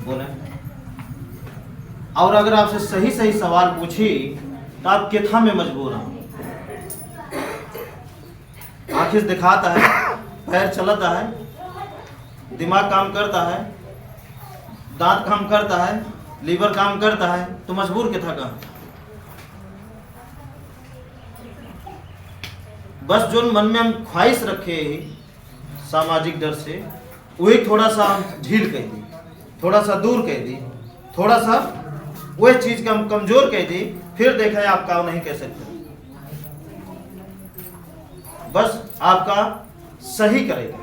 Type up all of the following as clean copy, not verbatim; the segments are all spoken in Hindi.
बोले। और अगर आपसे सही सही सवाल पूछी तो आप केथा में मजबूर हैं। आंखें दिखाता है, पैर चलता है, दिमाग काम करता है, दांत काम करता है, लीवर काम करता है, तो मजबूर केथा का। बस जो मन में हम ख्वाहिश रखे सामाजिक डर से, वही थोड़ा सा ढील कह दी, थोड़ा सा दूर कह दी, थोड़ा सा वही चीज का हम कमजोर कह दी, फिर देखा है आप काम नहीं कह सकते। बस आपका सही करेगा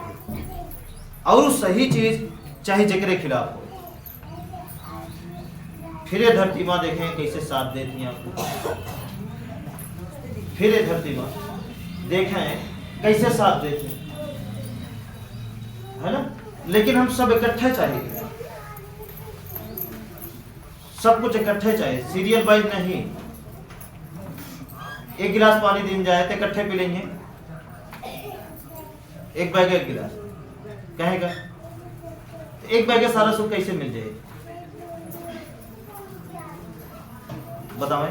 और सही चीज चाहे जकरे खिलाफ हो। फिर ये धरती माँ देखें कैसे साथ देती हैं आपको। फिर ये धरती माँ देखें कैसे साथ देते है ना। लेकिन हम सब इकट्ठे चाहिए, सब कुछ इकट्ठे चाहिए, सीरियल वाइज नहीं। एक गिलास पानी दिन जाए तो इकट्ठे पी लेंगे, एक बैग एक गिलास कहेगा, एक बैग सारा सुख कैसे मिल जाए बताओ।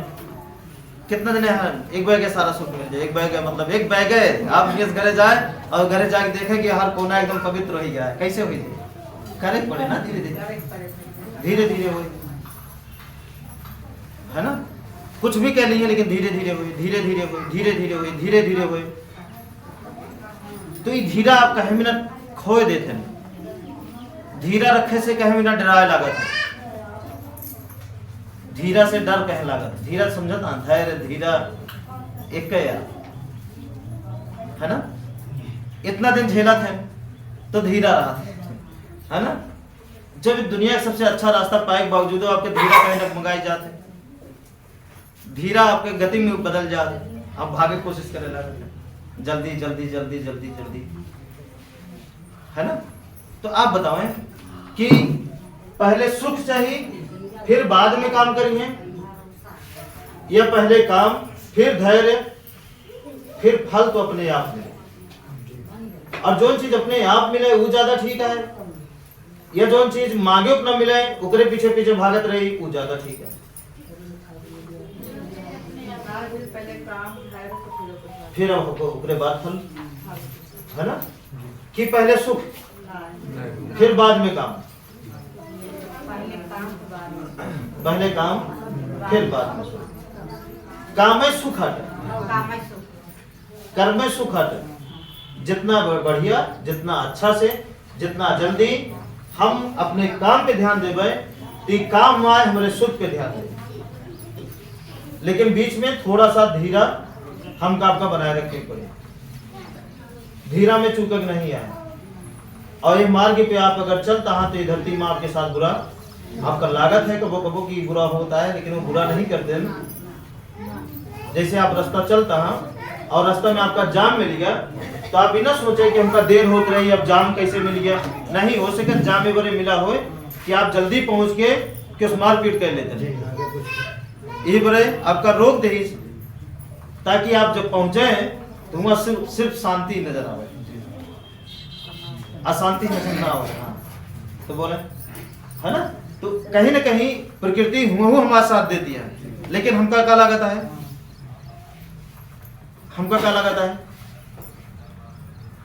कितना दिन है एक बैग सारा सुख मिल जाए। एक बैग है मतलब एक बैग है, आप इस घरे जाए और घरे जाके देखें कि हर कोना एकदम पवित्र हो गया है। कैसे हुई करे पड़े ना, धीरे धीरे धीरे धीरे हुई है ना। कुछ भी कह लीजिए लेकिन धीरे धीरे हुई, धीरे धीरे हुई, धीरे धीरे हुई, धीरे धीरे हुई। तो ये धीरा आप कहे मिनट खोए देते हैं। धीरा रखे से कहे मिनट डराए लागत है। धीरा से डर कहे लागत, धीरा समझता धैर्य धीरा एक यार है ना। इतना दिन झेला थे तो धीरा रहा है ना। जब दुनिया का सबसे अच्छा रास्ता पाए के बावजूद आपके धीरा कहीं तक मंगाई जाते, धीरा आपके गति में बदल जाते, आप भागे कोशिश करे लगे जल्दी जल्दी जल्दी जल्दी जल्दी है ना। तो आप बताओ कि पहले सुख चाहिए फिर बाद में काम करिए, या पहले काम फिर धैर्य फिर फल तो अपने आप मिले। और जो चीज अपने आप मिले वो ज्यादा ठीक है, या जो चीज मांगे अपना मिले उकरे पीछे पीछे भागत रही वो ज्यादा ठीक है। फिर उकरे बाद फल है ना। कि पहले सुख फिर बाद में काम, पहले काम फिर बाद में सुख। काम में सुख हट, कर्म में सुख हट। जितना बढ़िया, जितना अच्छा से, जितना जल्दी हम अपने काम पे ध्यान देवे तो काम आए हमारे सुख पे ध्यान दे। लेकिन बीच में थोड़ा सा धीरा हम काम का बनाए रखे पड़े, धीरा में चूकक नहीं आए। और ये मार्ग पे आप अगर चलता है तो ये धरती माँ आपके साथ बुरा आपका लागत है, कबो कबो की बुरा होता है, लेकिन वो बुरा नहीं करते ना। जैसे आप रास्ता चलता है और रास्ता में आपका जाम मिल गया तो आप बिना सोचे कि हमका देर होती रही, अब जाम कैसे मिल गया। नहीं हो सके जाम में बड़े मिला हो कि आप जल्दी पहुंच के किस मारपीट कर लेते हैं। यही बड़े आपका रोक दे ताकि आप जब पहुंचे तो वहां सिर्फ शांति नजर आवे, अशांति नजर ना हो। तो बोले है ना। तो कहीं ना कहीं प्रकृति हमारा साथ देती है, लेकिन हमका क्या लागत है, हमका क्या लागत है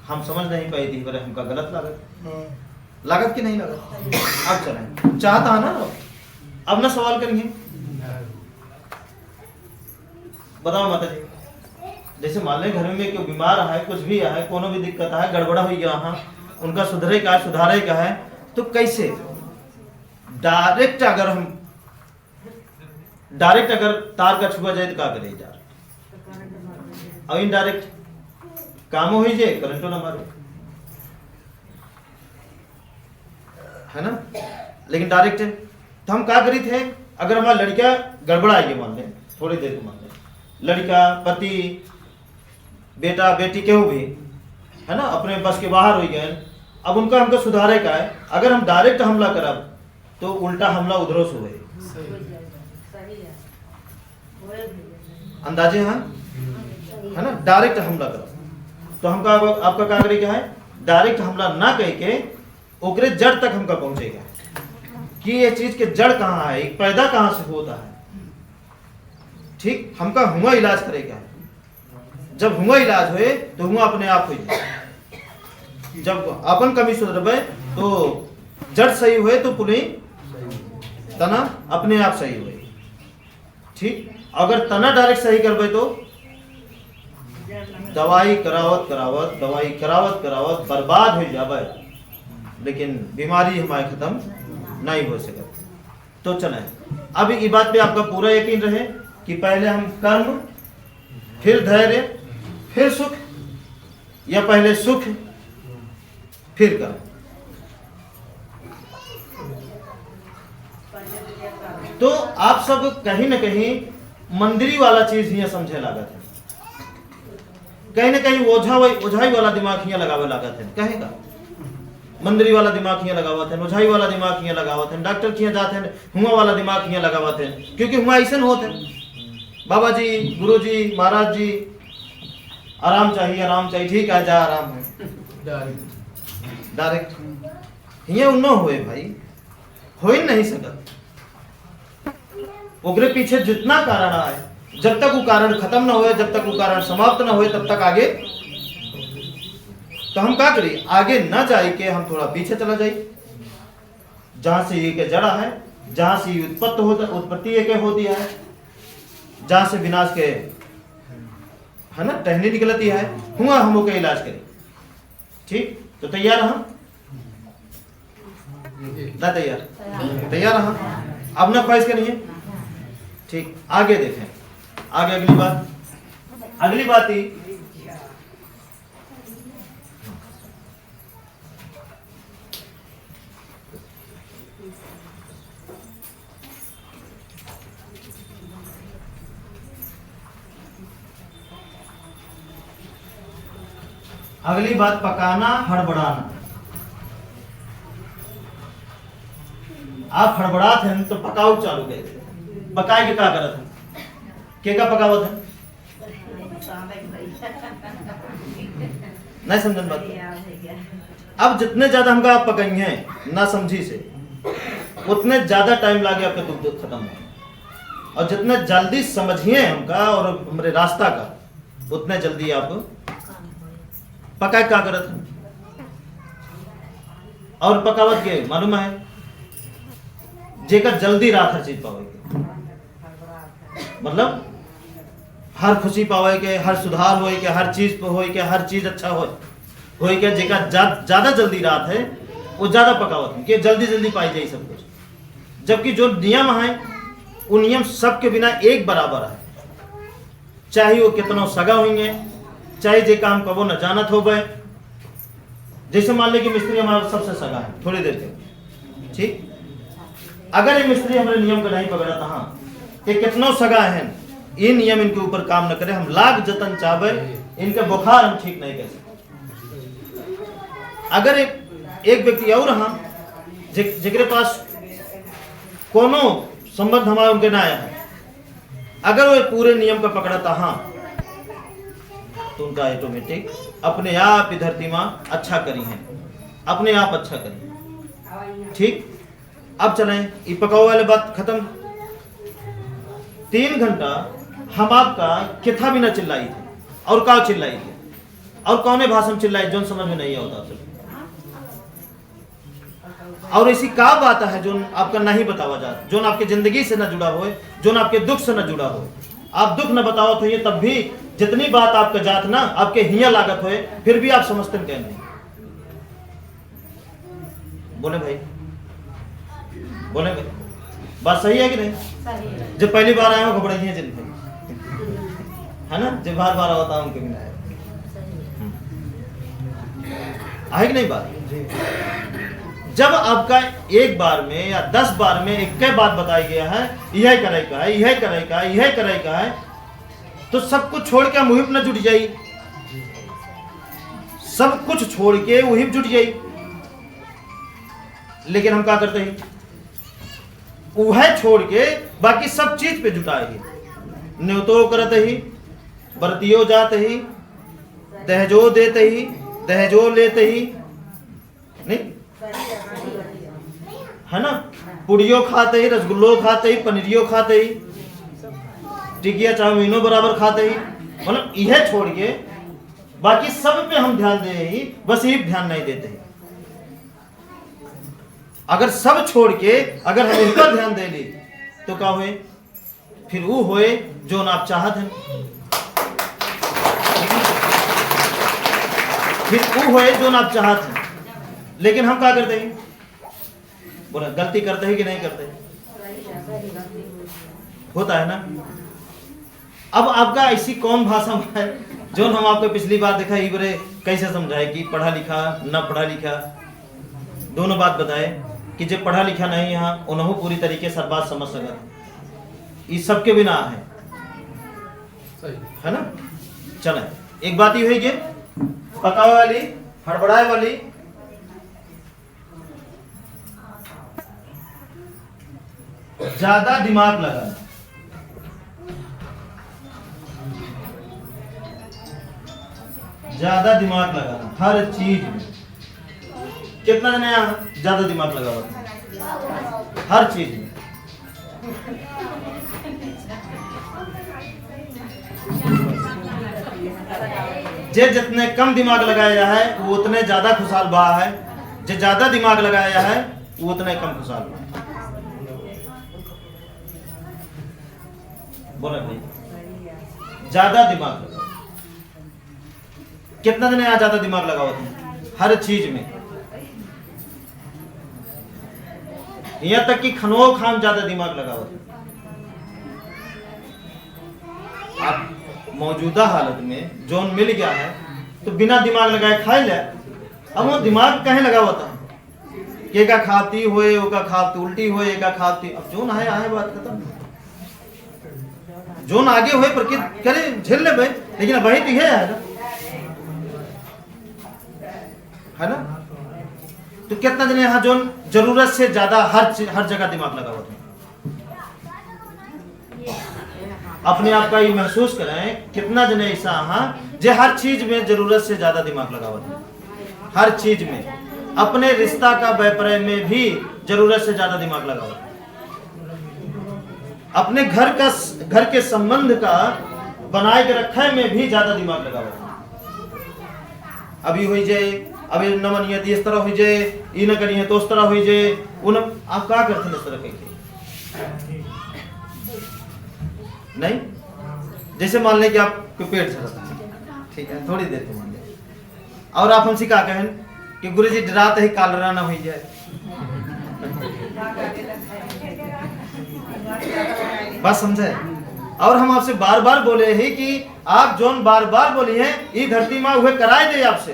हम समझ नहीं पाई थी। बड़े हमका गलत लागत, लागत की नहीं लागत। अब चलें चाहता है ना, अब ना सवाल करेंगे। बताओ माता जी, जैसे मान लें घर में कोई बीमार है, कुछ भी है, कोनो भी दिक्कत है, गड़बड़ा हुई गया है, उनका सुधरे का सुधारे का है, तो कैसे डायरेक्ट अगर तार का छुआ जाए तो क्या करे यार। और इनडायरेक्ट काम हो जाए करंटो ना मारे है ना। लेकिन डायरेक्ट तो हम क्या करी थे, अगर हमारा लड़का गड़बड़ा है मान लें, थोड़ी देर मान लें, लड़का पति बेटा बेटी केहू भी है ना अपने बस के बाहर हो गए, अब उनका हमको सुधारे का है। अगर हम डायरेक्ट हमला करब तो उल्टा हमला उधरों से हुए, अंदाजे हैं है ना। डायरेक्ट हमला करब तो हमका आपका क्या करे क्या है, डायरेक्ट हमला ना कह के ओकरे जड़ तक हमका पहुंचेगा कि ये चीज के जड़ कहाँ है, पैदा कहाँ से होता है। ठीक, हमका हुआ इलाज करेगा। जब हुआ इलाज होए तो हुआ अपने आप हो जाए। जब अपन कमी सुधरबे तो जड़ सही हुए तो पुनः तना अपने आप सही हुए। ठीक, अगर तना डायरेक्ट सही करबे तो दवाई करावत करावत बर्बाद हो जावे, लेकिन बीमारी हमारे खत्म नहीं हो सके। तो चले अब इस बात पे आपका पूरा यकीन रहे कि पहले हम कर्म, फिर धैर्य, फिर सुख, या पहले सुख फिर कर्म। तो आप सब कहीं न कहीं मंदिरी वाला चीज ही समझे लागत है, कहीं न कहीं ओझाई वाला दिमाग यहाँ लगावे लागत है। कहेगा मंदिरी वाला दिमाग यहाँ लगावत है, ओझाई वाला दिमाग यहाँ लगावत है, डॉक्टर किया जाते हैं हुआ वाला दिमाग यहाँ लगावत है। क्योंकि हुआ ऐसा होते हैं, बाबा जी, गुरु जी, महाराज जी, आराम चाहिए, ठीक है, जा आराम है डायरेक्ट ये उन्नो हुए भाई, हो ही नहीं सकत। ओकरे पीछे जितना कारण आए, जब तक वो कारण खत्म ना होए, जब तक वो कारण समाप्त ना होए, तब तक आगे तो हम क्या करिए, आगे ना जाए के हम थोड़ा पीछे चला जाइए। जहां से ये के जड़ा है, जहां से उत्पत्ति ये के होती है, जहां से विनाश के है ना टहनी निकलती है, हुआ हम का इलाज करें। ठीक, तो तैयार हम ना, तैयार हम अब ना ख्वाहिश करिए। ठीक, आगे देखें, आगे अगली बात ही पकाना हड़बड़ाना। आप हड़बड़ात हैं तो पकाओ चालू गए, पकाए के क्या करत है, के का पकावत है, नहीं समझन बात। अब जितने ज्यादा हमका आप पकाई हैं ना समझी से, उतने ज्यादा टाइम लागे आपका दुख खत्म हो, और जितने जल्दी समझिए हमका और हमारे रास्ता का, उतने जल्दी आप पकाए क्या करत है। और पकावत के मालूम है, जेकर जल्दी रात हर चीज पावे के, मतलब हर खुशी पावे के, हर सुधार होए के, हर चीज पे होए के, हर चीज अच्छा होए के, जेकर ज्यादा जल्दी रात है वो ज्यादा पकावत है कि जल्दी पाई जाए सब कुछ। जबकि जो नियम है वो नियम सबके बिना एक बराबर है, चाहे वो कितना सगा होंगे, चाहे जे काम कबो न जानत हो गए। जैसे मान ले कि मिस्त्री हमारा सबसे सगा है थोड़ी देर के, ठीक, अगर ये मिस्त्री हमारे नियम का नहीं पकड़ा था, ये कितना सगा है, ये नियम इनके ऊपर काम न करे, हम लाख जतन चाहे इनके बुखार हम ठीक नहीं कर सकते। अगर एक व्यक्ति और हम जिसके पास कोनो संबंध हमारा उनके ना आया है, अगर वो पूरे नियम का पकड़ा था, हाँ, तो उनका ऑटोमेटिक अपने आप ही धरती मां अच्छा करी है, अपने आप अच्छा करी। ठीक, अब चलें, ये पकाओ वाले बात खत्म। 3 घंटा हम आपका किथा भी ना चिल्लाई थे, और का चिल्लाई थे, और कौने भाषा चिल्लाई जो समझ में नहीं होता। और ऐसी का बात है जो आपका नहीं बतावा जाता, जो आपके जिंदगी से न जुड़ा हो, जो आपके दुख से न जुड़ा हो। आप दुख न बताओ तो ये तब भी जितनी बात आपका जात ना आपके हिया लागत होए, फिर भी आप समझते हैं नहीं। बोले भाई, बोले भाई, बात सही है कि नहीं? जब पहली बार आए हो घबराइए जिन है ना, जब बार बार होता उनके बिना आए कि नहीं बात। जब आपका एक बार में या 10 बार में एक बात बताई गया है, यह करेगा है, यह करेगा, यह करेगा है, तो सब कुछ छोड़ के मुहिब न जुट जाई, सब कुछ छोड़ के वही जुट जाई। लेकिन हम क्या करते हैं, वह छोड़ के बाकी सब चीज पे जुटाएगी। न्योतो करते ही, बरतियो जाते ही, दहजो देते ही, दहजो लेते ही, नहीं है ना, पुड़ियो खाते ही, रसगुल्लो खाते ही, पनीरियो खाते ही, टिकिया चाउमीनो बराबर खाते ही, मतलब यह छोड़ के बाकी सब पे हम ध्यान दे ही, बस ये ध्यान नहीं देते ही। अगर सब छोड़ के अगर हम इन पर ध्यान दे ली तो क्या हुए, फिर वो हुए जो आप चाहत हैं, फिर वो हुए जो आप चाहत हैं। लेकिन हम क्या करते हैं, बोला गलती करते हैं कि नहीं करते, होता है ना। अब आपका ऐसी कौन भाषा में है जो हम आपको पिछली बार देखा ही बड़े कैसे समझाए कि पढ़ा लिखा न पढ़ा लिखा दोनों बात बताए कि जब पढ़ा लिखा नहीं यहाँ उन्होंने पूरी तरीके से बात समझ सका, ये सबके बिना है ना। चले एक बात ये हुई कि पकावे वाली हड़बड़ाए वाली ज्यादा दिमाग लगाना, ज्यादा दिमाग लगाना हर चीज में। कितना जने यहाँ ज्यादा दिमाग लगा हुआ हर चीज में, जे जितने कम दिमाग लगाया है वो उतने ज्यादा खुशहाल बा है, जे ज्यादा दिमाग लगाया है वो उतने कम खुशहाल बा। बोले भाई ज्यादा दिमाग लगाओ। कितना दिन यहाँ ज्यादा दिमाग लगाओ हर चीज में, यहाँ तक कि खनो खाम ज्यादा दिमाग लगाओ। आप मौजूदा हालत में जोन मिल गया है तो बिना दिमाग लगाए खाए ले। अब वो दिमाग कहीं लगा होता है कि का खाती होए वो का खाती उल्टी होए का खाती, अब जोन आए बात खत्म। जोन आगे हुए पर करे झेल ले भाई, लेकिन वही तो है ना। तो कितना जने यहाँ जोन जरूरत से ज्यादा हर जगह दिमाग लगा होता है। अपने आप का ये महसूस करें कितना जने ऐसा हाँ जे हर चीज में जरूरत से ज्यादा दिमाग लगा होता है। हर चीज में, अपने रिश्ता का व्यापार में भी जरूरत से ज्यादा दिमाग लगा होता है। अपने घर के संबंध का बनाए के रखे में भी ज्यादा दिमाग लगा होता है। अभी हो जाए, अभी न मनिए इस तरह हो जाए, ये न करिए तो उस तरह हो जाए, उन आप क्या करते हैं इस तरह के नहीं। जैसे मान लें कि आपके पेट चलता है, ठीक है, थोड़ी देर के मान लें, और आप हमसे क्या कहें कि गुरुजी डराते ही कालरा ना हो जाए, बस समझे। और हम आपसे बार बार बोले हैं कि आप जोन बार बार बोली हैं ये धरती माँ हुए कराए दे आपसे।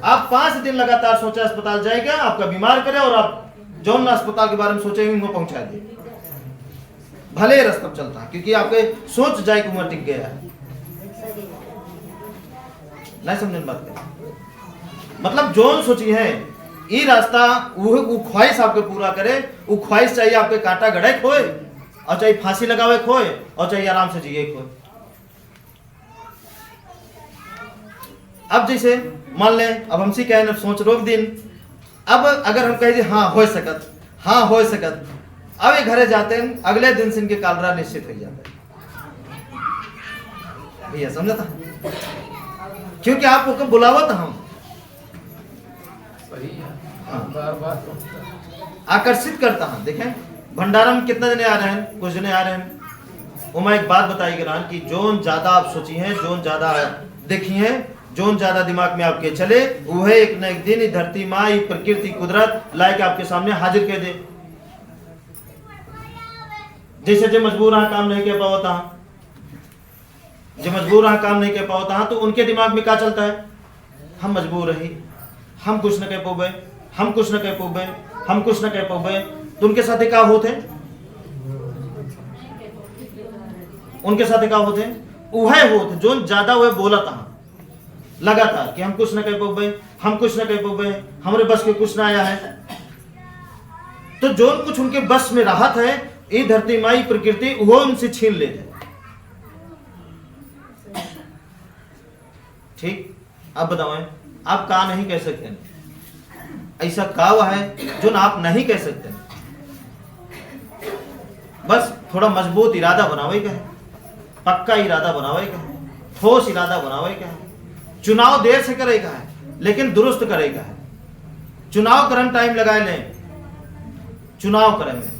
आप 5 दिन लगातार सोचा अस्पताल जाएगा, आपका बीमार करे और आप जोन अस्पताल के बारे में सोचे उनको पहुंचा दे, भले रास्ता चलता है, क्योंकि आपके सोच जाए कि उम्र टिक गया है। नहीं समझने बात कर, मतलब जोन सोची है ये रास्ता वो ख्वाहिश आपके पूरा करे। वो ख्वाहिश चाहिए आपके कांटा गड़े खोए, और चाहे फांसी लगावे खोए, और चाहे आराम से जिए खोए। अब जैसे मान ले, अब हमसे कहें सोच रोक दिन, अब अगर हम कहें हाँ हो सकत, हाँ हो सकत, अब ये घरे जाते हैं, अगले दिन से इनके कालरा निश्चित हो जाता है। भैया समझा था, क्योंकि आपको बुलावा था हम बार बार आकर्षित करता है। देखें भंडारा में कितना जने आ रहे हैं, कुछ जने आ रहे हैं। वो मैं एक बात बताई गिरान कि जोन ज्यादा आप सोची हैं, जोन ज्यादा देखी हैं, जोन ज्यादा दिमाग में आपके चले, वो है एक न एक दिन धरती माँ प्रकृति कुदरत लाए के आपके सामने हाजिर कर दे। जैसे जो मजबूर हाँ काम नहीं कर पाता, जो मजबूर हाँ काम नहीं कर पाता, तो उनके दिमाग में क्या चलता है, हम मजबूर रही, हम कुछ न कह पावे, हम कुछ न कह पावे, हम कुछ न कह पावे। तो उनके साथ क्या होते, उनके साथ क्या होते, वह होते जो ज्यादा वह बोला था लगातार कि हम कुछ न कह पावे, हम कुछ न कह पावे, हमारे बस के कुछ ना आया है। तो जो कुछ उनके बस में राहत है, ये धरती माई प्रकृति वो उनसे छीन लेते। ठीक, अब बताओ आप का नहीं कह सकते, ऐसा काव है जो आप नहीं कह सकते। थोड़ा मजबूत इरादा बनावे का है, पक्का इरादा बनावे का है, ठोस इरादा बनावे का है। चुनाव देर से करेगा है लेकिन दुरुस्त करेगा है। चुनाव करम टाइम लगाए लें, चुनाव करे में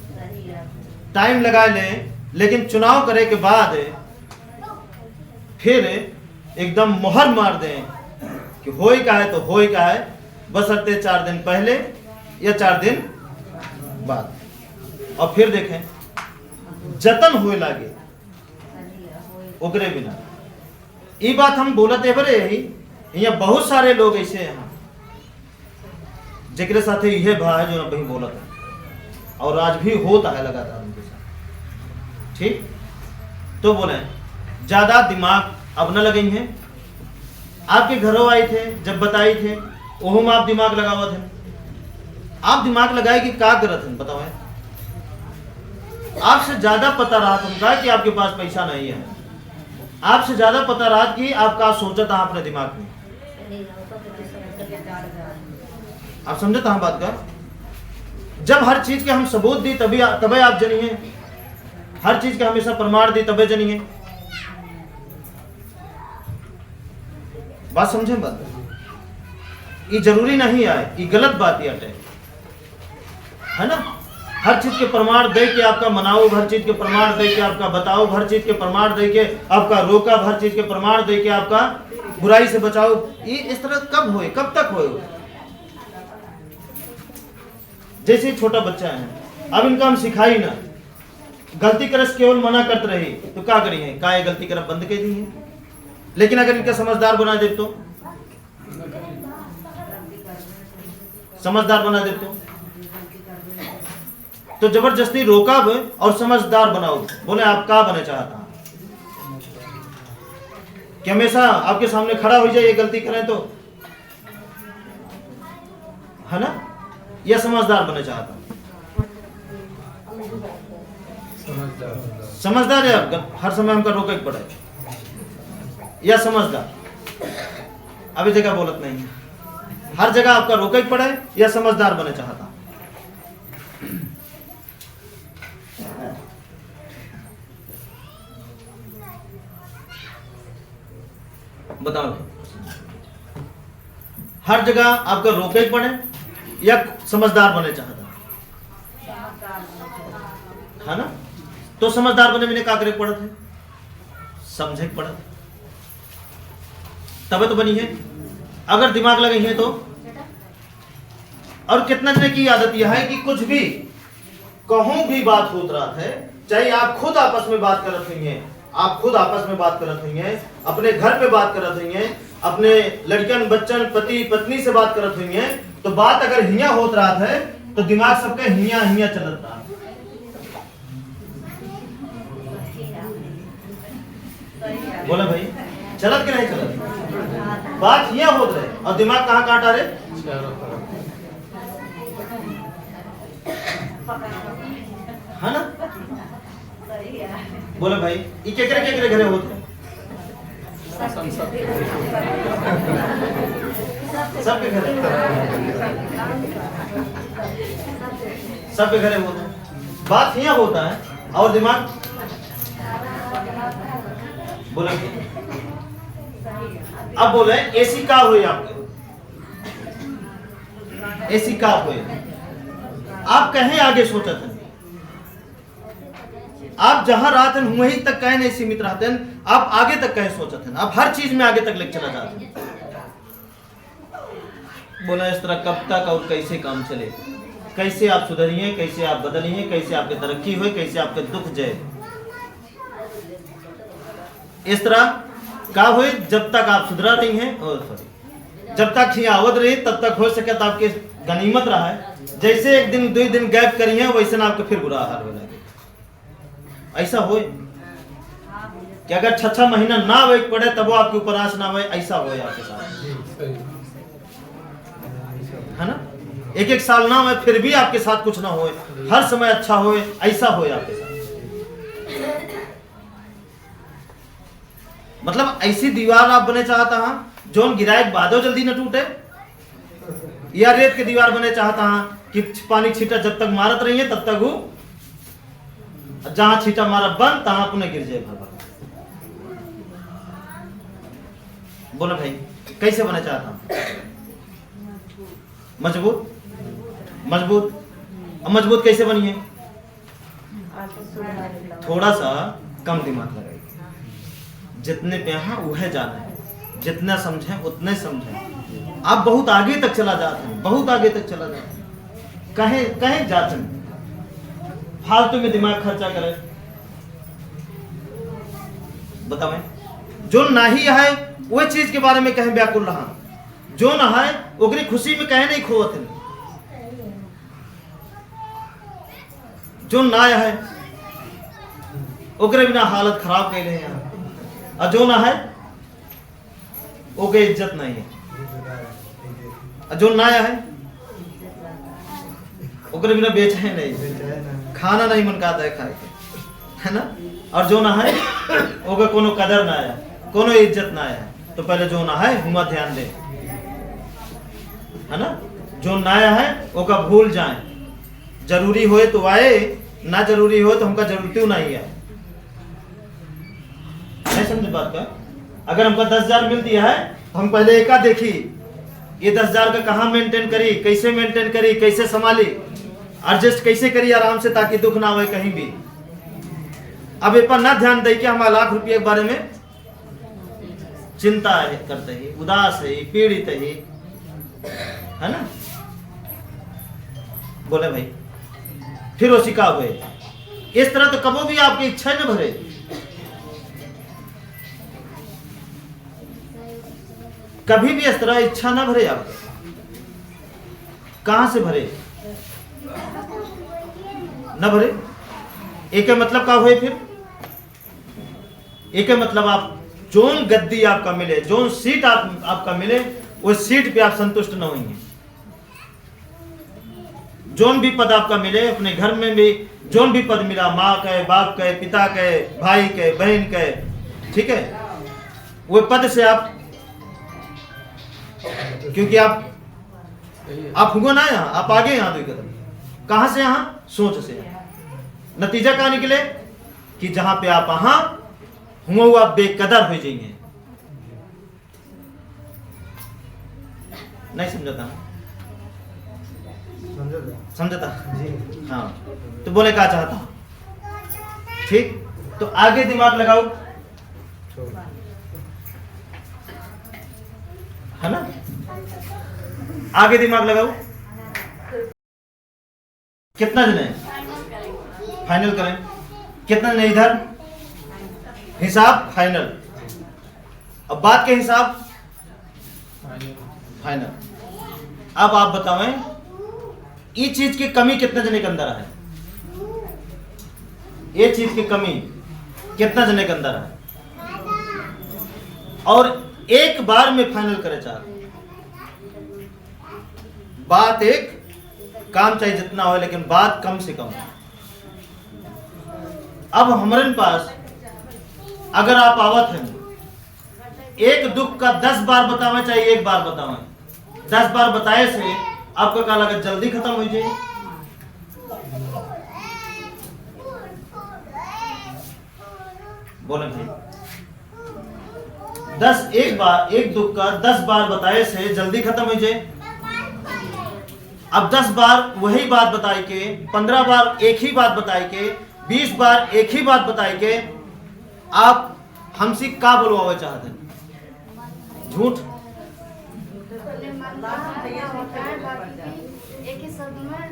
टाइम लगाए लें, लेकिन चुनाव करे के बाद फिर एकदम मोहर मार दें कि होई का है तो होई का है, बशर्ते 4 दिन पहले या 4 दिन बाद। और फिर देखें जतन हुए लागे ओकरे बिना। ये बात हम बोलते बरे यही, यहाँ बहुत सारे लोग ऐसे हैं जेकरे साथे यह भा है जो ना वही बोलत है, और आज भी होता है लगातार उनके साथ। ठीक, तो बोले ज्यादा दिमाग अब न लगे हैं। आपके घरों आए थे जब बताए थे ओहो में आप दिमाग लगावत हैं। आप दिमाग लगाए कि क्या करत हैं बताओ। आपसे ज्यादा पता रहा तुमका कि आपके पास पैसा नहीं है, आपसे ज्यादा पता रहा कि आप क्या सोचत है अपने दिमाग में। आप समझते हैं बात का। जब हर चीज के हम सबूत दी तभी आप जनिए, हर चीज के हमेशा प्रमाण दी तबे जनिए। बात समझे बात, ये जरूरी नहीं आए, ये गलत बात ही अटे है ना। हर चीज के प्रमाण दे के आपका मनाओ, हर चीज के प्रमाण दे के आपका बताओ, हर चीज के प्रमाण दे के आपका रोका, हर चीज के प्रमाण दे के आपका बुराई से बचाओ। ये इस तरह कब होए, कब तक होए। जैसे छोटा बच्चा है, अब इनका हम सिखाई ना, गलती करस केवल मना करते रही तो क्या करिए, का गलती करब बंद कर दी। लेकिन अगर इनका समझदार बना दे समझदार बना दे तो जबरदस्ती रोका और समझदार बनाओ। बोले आप क्या बने चाहता कि हमेशा आपके सामने खड़ा हो जाए ये गलती करें तो, है ना, या समझदार बने चाहता। समझदार है हर समय हमका रोके पड़े, या समझदार अभी जगह बोलत नहीं है, हर जगह आपका रोके पड़े या समझदार बने चाहता। बताओ, हर जगह आपका रोके पड़े या समझदार बने चाहता, है ना। तो समझदार बने मैंने क्या करे पड़त है, समझे पड़त, तबे तो बनी है। अगर दिमाग लगे हैं तो। और कितना जने की आदत यह है कि कुछ भी कहूं भी बात होत रहा है, चाहे आप खुद आपस में बात करत हुई हैं, आप खुद आपस में बात करत हुई हैं, अपने घर पे बात करत हुई हैं, अपने लड़कन बच्चन पति पत्नी से बात करत हुई हैं, तो बात अगर हिया होत रहा है तो दिमाग सबके हिया हिया चलत रहा। बोले भाई चलत के नहीं चलत, बात हिया होत रहे और दिमाग कहाँ काटा रे, है ना। बोले भाई ये केकरे घरे होते, सबके घरे, सबके घरे होता है। बात यहाँ होता है और दिमाग बोले। अब बोले एसी का हुए, आपके एसी का हुए, आप कहीं आगे सोचते हैं, आप जहां रहते हैं वहीं तक कहीं नहीं सीमित रहते हैं, आप आगे तक कहीं सोचते हैं, आप हर चीज में आगे तक लेकर चला जाते हैं। बोला इस तरह कब तक और कैसे काम चले, कैसे आप सुधरिए, कैसे आप बदलिए, कैसे आपकी तरक्की हुए, कैसे आपके दुख जाए। इस तरह क्या हुए, जब तक आप सुधरा रही हैं, और सॉरी जब तक ही आवत रही तब तक हो सके तो आपके गनीमत रहा है। जैसे एक दिन 2 दिन गैप करी है वैसे ना आपके फिर बुरा हाल हो लगे। ऐसा हो कि अगर 6 महीना ना वे पड़े तब वो आपके ऊपर आस ना हो, ऐसा हो आपके साथ, है ना। 1 साल ना हो फिर भी आपके साथ कुछ ना हो, हर समय अच्छा हो, ऐसा हो आपके साथ। मतलब ऐसी दीवार आप बने चाहता हाँ जोन गिराए बादो जल्दी न टूटे, या रेत के दीवार बने चाहता हाँ कि पानी छीटा जब तक मारत रही है तब तक वो जहां छीटा मारा बंद तहां अपने गिर जाए भर भर। बोलो भाई कैसे बना चाहता हूं? मजबूत मजबूत। अब मजबूत कैसे बनिए? थोड़ा सा कम दिमाग लगाइए, जितने पे यहाँ वह जाना है, जितना समझें उतने समझें। आप बहुत आगे तक चला जाते हैं, बहुत आगे तक चला जाते हैं। कहीं कहीं जाते हैं फालतू में दिमाग खर्चा करे। बताओ जो नाही है वो चीज के बारे में कहीं व्याकुल रहा, जो ना है ओकरी खुशी में कहीं नहीं खोवत है। जो ना है ओकरे बिना हालत खराब कर रहे हैं, और जो ना है ओके इज्जत नहीं है। और जो ना है ओकरे बिना बेचे नहीं, खाना नहीं मन करता है खाए के, है ना। और जो ना है ओके कोनो कदर ना है, कोनो इज्जत ना है। तो पहले जो ना है हुआ ध्यान दे, है ना। जो नया है ओका भूल जाए, जरूरी होए तो आए, ना जरूरी हो तो हमका जरूरत नहीं है। नहीं समझे बात का? अगर हमको 10,000 मिल दिया है तो हम पहले एका देखी ये 10,000 का कहाँ मेंटेन करी, कैसे मेंटेन करी, कैसे संभाली, एडजस्ट कैसे करी आराम से, ताकि दुख ना हो कहीं भी। अब इस पर ना ध्यान दे कि हमारे लाख रुपये के बारे में चिंता है, करते ही उदास है, पीड़ित है ना। बोले भाई फिर वो शिका हुए इस तरह तो कबो भी आपकी इच्छा न भरे। कभी भी इस तरह इच्छा ना भरे आपको। कहां से भरे? न भरे। एक मतलब का हुए फिर एक मतलब आप जोन गद्दी आपका मिले, जोन सीट आपका मिले, उस सीट पे आप संतुष्ट न होंगे। जोन भी पद आपका मिले, अपने घर में भी जोन भी पद मिला, माँ के, बाप के, पिता के, भाई के, बहन के, ठीक है, वो पद से आप, क्योंकि आप हुआ ना यहाँ, आप आगे यहाँ 2 कदम। कहां से? यहाँ सोच से। नतीजा क्या निकले कि जहां पे आप वहां हुआ हुआ बेकदर हो जाएंगे। नहीं समझता? समझता जी। हाँ तो बोले क्या चाहता हूं, ठीक। तो आगे दिमाग लगाओ, है ना। आगे दिमाग लगाओ। कितना जने फाइनल करें? कितना जने इधर? हिसाब फाइनल। अब बात के हिसाब फाइनल। अब आप बतावें ये चीज की कमी कितने जने के अंदर है? ये चीज की कमी कितना जने के अंदर है? और एक बार में फाइनल करे चाहते। बात एक, काम चाहे जितना हो, लेकिन बात कम से कम। अब हमारे पास अगर आप आवत हैं, एक दुख का 10 बार बतावे चाहे 1 बार बतावे, 10 बार बताए से आपका क्या लागत जल्दी खत्म हो जाए। बोले भाई 1 दुख का 10 बार बताए से जल्दी खत्म हो जाए। अब 10 बार वही बात बताई के, 15 बार एक ही बात बताई के, 20 बार एक ही बात बताई के आप हमसे क्या बोलवावे चाहते हैं? झूठ।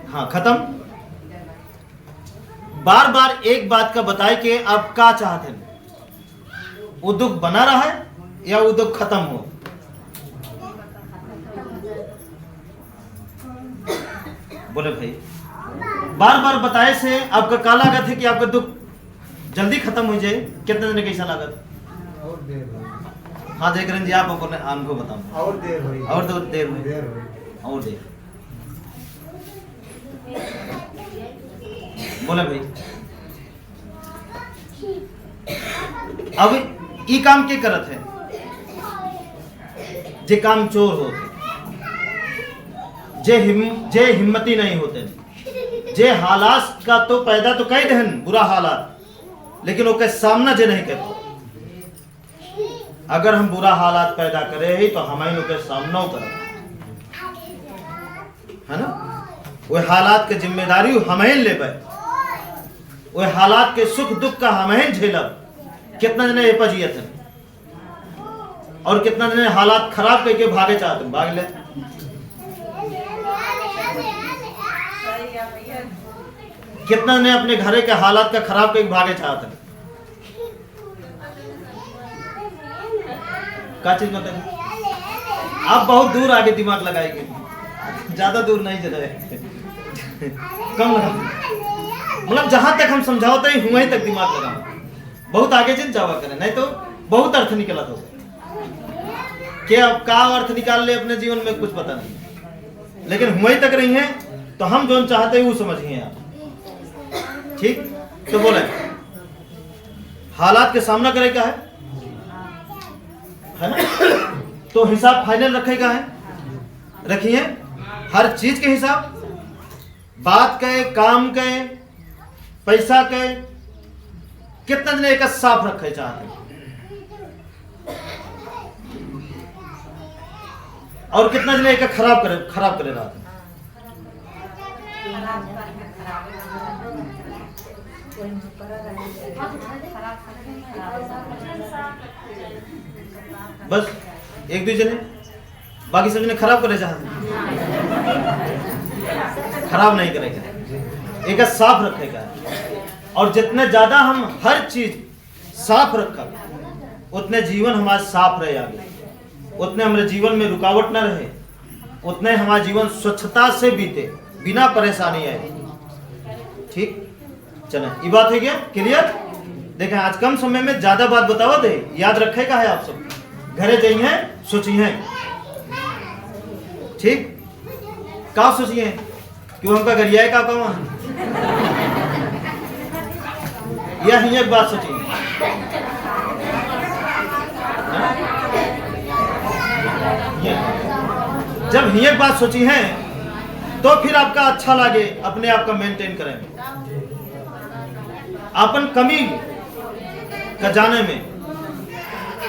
हाँ खत्म। बार बार एक बात का बताए के आप क्या चाहते हैं? वो दुख बना रहा है या वो दुख खत्म हो? बोले भाई बार बार बताए से आपका क्या लागत है कि आपका दुख जल्दी खत्म हो जाए? कितने दिन कैसा लागत? और देर हो। हाँ देख रहे जी, आप अपने हमको बताओ। और देर हुई। और तो देर हुई। देर हुई। और देर। बोले भाई अब ई काम के करत है? जे काम चोर होते, जे हिम्मती नहीं होते, जे हालात का तो पैदा तो कई दहन बुरा हालात, लेकिन ओके सामना जे नहीं करते। अगर हम बुरा हालात पैदा करे ही तो हमें ओके सामना कर, है ना। वो हालात के जिम्मेदारी हमें लेबे, वो हालात के सुख दुख का हमें झेलब। कितना जने ये पजियत है और कितना जने हालात खराब करके भागे चाहते भाग ले। कितना ने अपने घरे के हालात का खराब करके भागे चाहते हैं। क्या चीज मतलब आप बहुत दूर आगे दिमाग लगाएंगे, ज्यादा दूर नहीं चले कम लगा, मतलब जहां तक हम समझाते हैं वहीं तक दिमाग लगा, बहुत आगे चल जावा करें, नहीं तो बहुत अर्थ निकला तो क्या अब का अर्थ निकाल ले अपने जीवन में कुछ पता नहीं, लेकिन वहीं तक रही है तो हम जो चाहते हैं वो समझिए आप। ठीक, तो बोले हालात के सामना करेगा है ना, तो हिसाब फाइनल रखेगा है, रखिए हर चीज के हिसाब, बात के, काम के, पैसा के, कितना दिन एक साफ रखे चाहते और कितना दिन एक खराब करे रहा था। बस एक दूसरे ने, बाकी सब ने खराब करे चाहते, खराब नहीं करेगा, एक साफ रखेगा। और जितने ज्यादा हम हर चीज साफ रखा उतने जीवन हमारा साफ रहे, आगे उतने हमारे जीवन में रुकावट न रहे, उतने हमारा जीवन स्वच्छता से बीते, बिना परेशानी आए। ठीक, चले ये बात हो गया क्लियर। देखें आज कम समय में ज्यादा बात बतावा दे, याद रखेगा है आप सब, घरे जाइए सोचिए। ठीक, का सोचिए क्यों हमका गरिया का कौन यह ही एक बात सोचिए। जब ही एक बात सोची है तो फिर आपका अच्छा लगे, अपने आप का मेंटेन करें, अपन कमी का जाने में।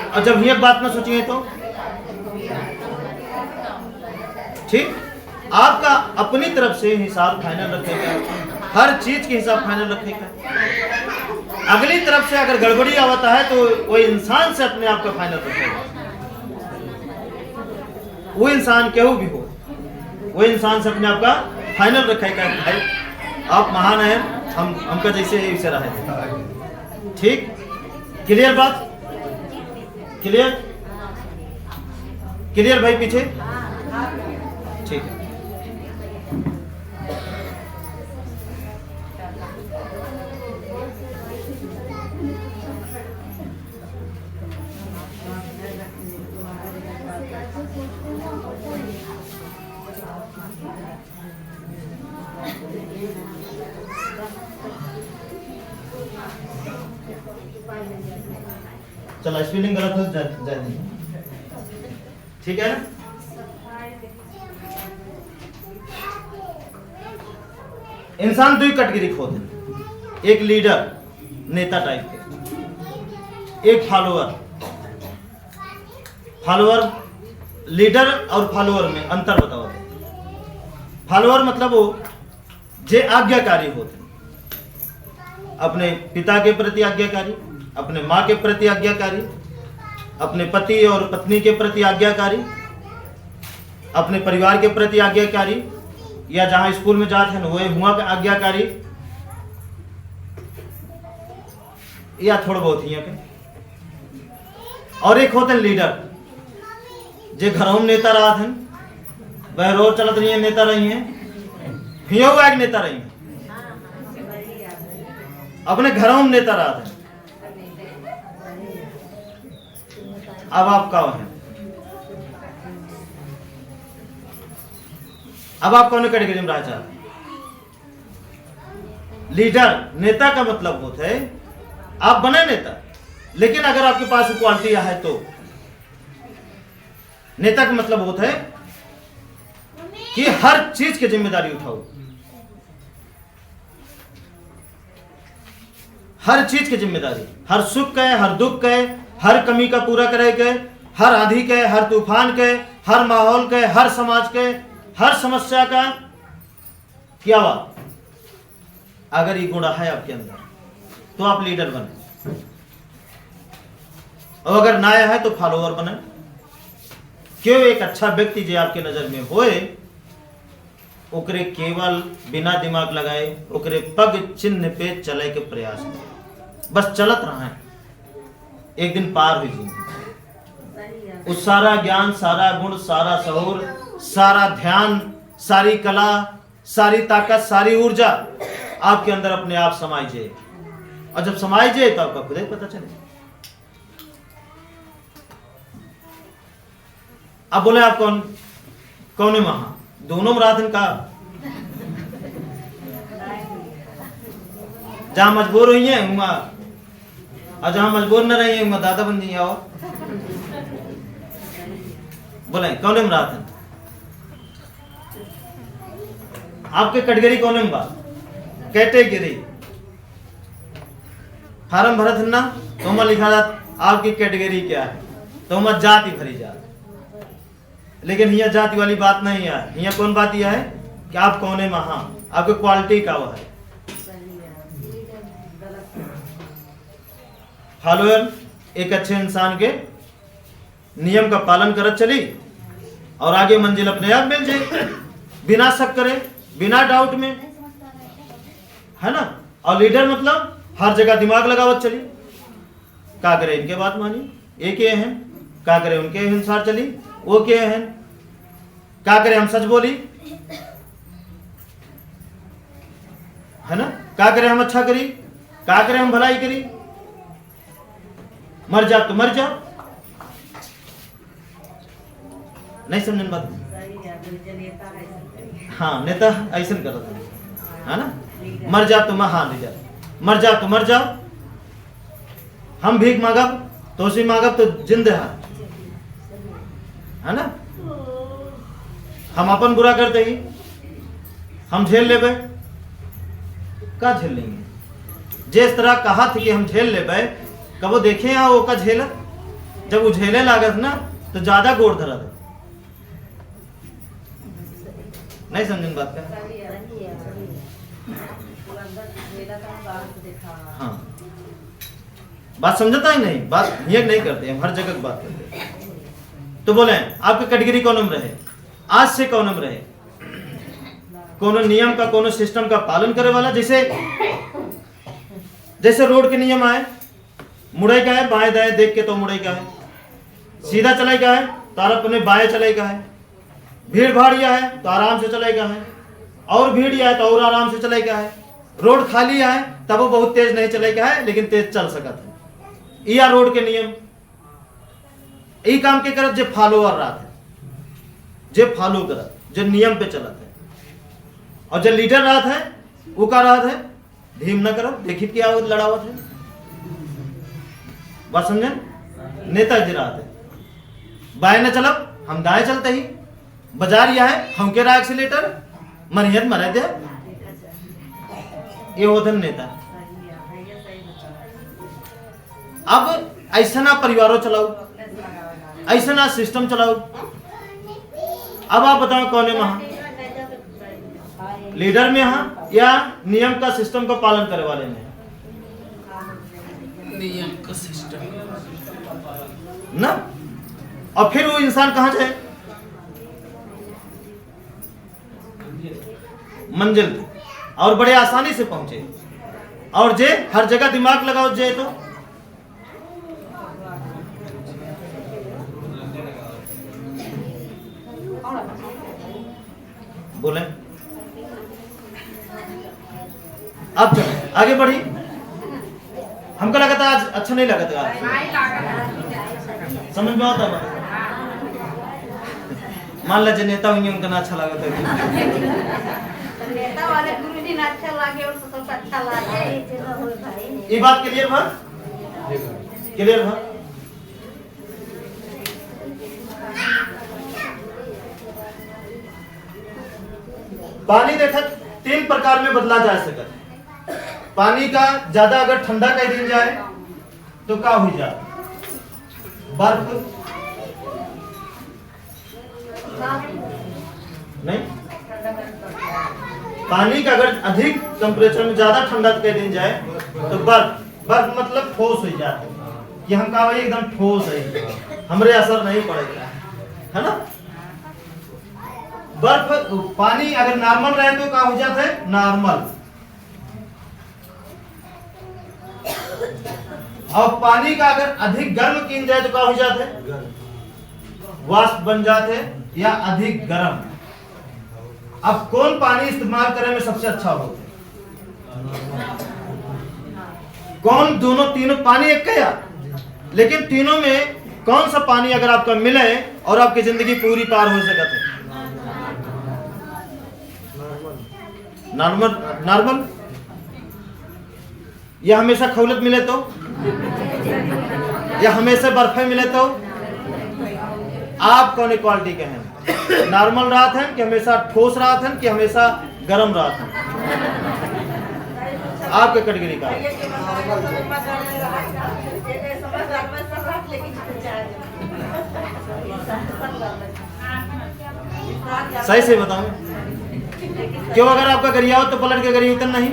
और जब ये बात ना सोचिए तो ठीक, आपका अपनी तरफ से हिसाब फाइनल रखेगा, हर चीज के हिसाब फाइनल रखेगा। अगली तरफ से अगर गड़बड़ी आवता है तो वो इंसान से अपने आप का फाइनल रखेगा। वो इंसान केहू भी हो, वो इंसान से अपने आप का फाइनल रखेगा, भाई आप महान हैं, हमका जैसे है वैसे रहे। ठीक, क्लियर बात, क्लियर क्लियर भाई पीछे। ठीक है, चलो स्पेलिंग गलत हो जाए, ठीक है ना। इंसान दो कैटेगरी होते हैं, एक लीडर नेता टाइप के, एक फॉलोअर। फॉलोअर, लीडर और फॉलोअर में अंतर बताओ। फॉलोअर मतलब वो जे आज्ञाकारी होते हैं, अपने पिता के प्रति आज्ञाकारी, अपने माँ के प्रति आज्ञाकारी, अपने पति और पत्नी के प्रति आज्ञाकारी, अपने परिवार के प्रति आज्ञाकारी, या जहां स्कूल में जाते हैं वही हुआ का आज्ञाकारी, या थोड़ा बहुत ही के। और एक होते हैं लीडर, जे घरों में नेता रहा थे, वह रोज चलत रही है, नेता रही है, हियो एक नेता रही है, अपने घरों में नेता रहा थे। अब आप कौन है? अब आप कौन कैटेगरी में रह चाहते? लीडर, नेता का मतलब होता है आप बने नेता, लेकिन अगर आपके पास क्वालिटी है तो नेता का मतलब होता है कि हर चीज की जिम्मेदारी उठाओ, हर चीज की जिम्मेदारी, हर सुख के, हर दुख के, हर कमी का पूरा करे के, हर आंधी के, हर तूफान के, हर माहौल के, हर समाज के, हर समस्या का क्या हुआ? अगर ये गुण है आपके अंदर तो आप लीडर बने, और अगर ना है तो फॉलोअर बने। क्यों? एक अच्छा व्यक्ति जो आपके नजर में होए, ओकरे केवल बिना दिमाग लगाए ओकरे पग चिन्ह पे चले के प्रयास करे, बस चलत रहा है, एक दिन पार हुई जिंदगी। उस सारा ज्ञान, सारा गुण, सारा शऊर, सारा ध्यान, सारी कला, सारी ताकत, सारी ऊर्जा आपके अंदर अपने आप समाई जाए, और जब समाई जाए तो आपका खुद ही पता चले। अब बोले आप कौन है वहां? दोनों मराठन का जहां मजबूर हुई है वहां, और जहां मजबूर न रही है वहां दादा बन जी आओ। बोले कौन है मराठन? आपके कैटेगरी कौन है? बात कैटेगरी फार्म भरत है ना, तो मैं लिखा था आपकी कैटेगरी क्या है, तो मैं जाति भरी जात। लेकिन यह जाति वाली बात नहीं है, यह कौन बात यह है कि आप कौन है वहां, आपकी क्वालिटी का वो है। फॉलोअर एक अच्छे इंसान के नियम का पालन करत चली और आगे मंजिल अपने आप मिल जाए, बिना शक करे, बिना डाउट में, है ना। और लीडर मतलब हर जगह दिमाग लगावत चली, क्या करे इनके बात मानी, एक ये है, क्या करे उनके अनुसार चली, वो क्या है, क्या करे हम सच बोली, है ना, क्या करे हम अच्छा करी, क्या करे हम भलाई करी, मर जा तो मर जा, नहीं समझन बात। हाँ नेता ऐसा करता है ना, मर जा तो हाँ ले जा, मर जा तो मर जाओ, हम भीख मांगब तो उसी मांगब तो जिंद है ना। हम अपन बुरा करते ही हम झेल लेबे, का झेल लेंगे? जिस तरह कहा था कि हम झेल लेबे, कबो देखे यहाँ वो का झेला, जब वो झेले लागत ना तो ज्यादा गोड़ धरा था, नहीं समझन बात का। हाँ बात समझता ही नहीं, बात ये नहीं करते हम, हर जगह बात करते हैं। तो बोले आपकी कैटेगरी कौन नंबर है, आज से कौन नंबर है, कोनो नियम का, कोनो सिस्टम का पालन करे वाला। जैसे रोड के नियम आए, मुड़े का है बाएं दाएं देख के तो मुड़े का है, सीधा चलाई का है तो अपने बाएं चलाई का है, भीड़ भाड़िया है तो आराम से चलेगा है, और भीड़िया है तो और आराम से चलेगा है, रोड खाली है तब वो बहुत तेज नहीं चलेगा है लेकिन तेज चल सकता है। या रोड के नियम यही काम के करत जो फॉलोअर रहा है, जो फॉलो करत, जो नियम पे चलत है, और जो लीडर रहा है वो का रहा है धीम न करत, देखिए क्या लड़ावत है, बात समझे। नेता जी रहा है बाएं न चलब हम दाएं चलते ही, बाजार यह है हम के रहा एक्सीलेटर मरियत मरा दे, ये होता नेता। अब ऐसा ना परिवारों चलाओ, ऐसा ना सिस्टम चलाओ। अब आप बताओ कौन है वहां, लीडर में हाँ या नियम का सिस्टम का पालन करने वाले में? नियम का सिस्टम ना। और फिर वो इंसान कहां जाए, मंजिल तक, और बड़े आसानी से पहुंचे। और जे हर जगह दिमाग लगाओ जे तो बोले। अब चलो आगे बढ़ी, हमको लगा था आज अच्छा नहीं लगा था, आज समझ में आता है। मान लीजिए नेता होंगे उनका ना अच्छा लगा था, नेता वाले गुरुजी ना अच्छा लगे और सब अच्छा लगे। ये बात क्लियर भा, क्लियर भा। पानी देखा तीन प्रकार में बदला जा सकता है। पानी का ज्यादा अगर ठंडा कर दिन जाए तो क्या हो जाए? बर्फ नहीं, पानी का अगर अधिक टेम्परेचर में ज्यादा ठंडा कर दिन जाए तो बर्फ मतलब ठोस हो जाता है कि हम कहा भाई एकदम ठोस है, हमरे असर नहीं पड़ेगा, है ना। बर्फ पानी अगर नॉर्मल रहे तो क्या हो जाता है? नॉर्मल। और पानी का अगर अधिक गर्म किन जाए तो क्या हो जाता है? वाष्प बन जाते या अधिक गर्म। अब कौन पानी इस्तेमाल करने में सबसे अच्छा होता है? कौन? दोनों तीनों पानी एक क्या, लेकिन तीनों में कौन सा पानी अगर आपका मिले और आपकी जिंदगी पूरी पार हो सकता है? नॉर्मल। या हमेशा खौलत मिले तो, या हमेशा बर्फे मिले तो आप कौन क्वालिटी के हैं? नॉर्मल रात है कि हमेशा ठोस रात है कि हमेशा गर्म रात है? आपके कैटेगरी का सही से बताऊं क्यों? अगर आपका गरिया हो तो पलट के गरिया उतर नहीं।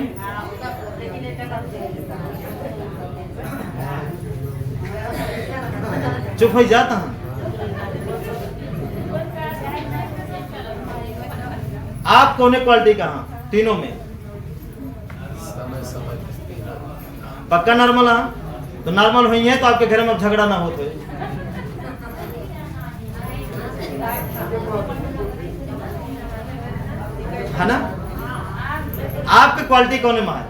चुप हो जाता हूं। आप कौन क्वालिटी का हैं तीनों में? पक्का नॉर्मल है तो नॉर्मल हुई है तो आपके घर में अब झगड़ा ना हो तो है ना। आपकी क्वालिटी कौन है? मार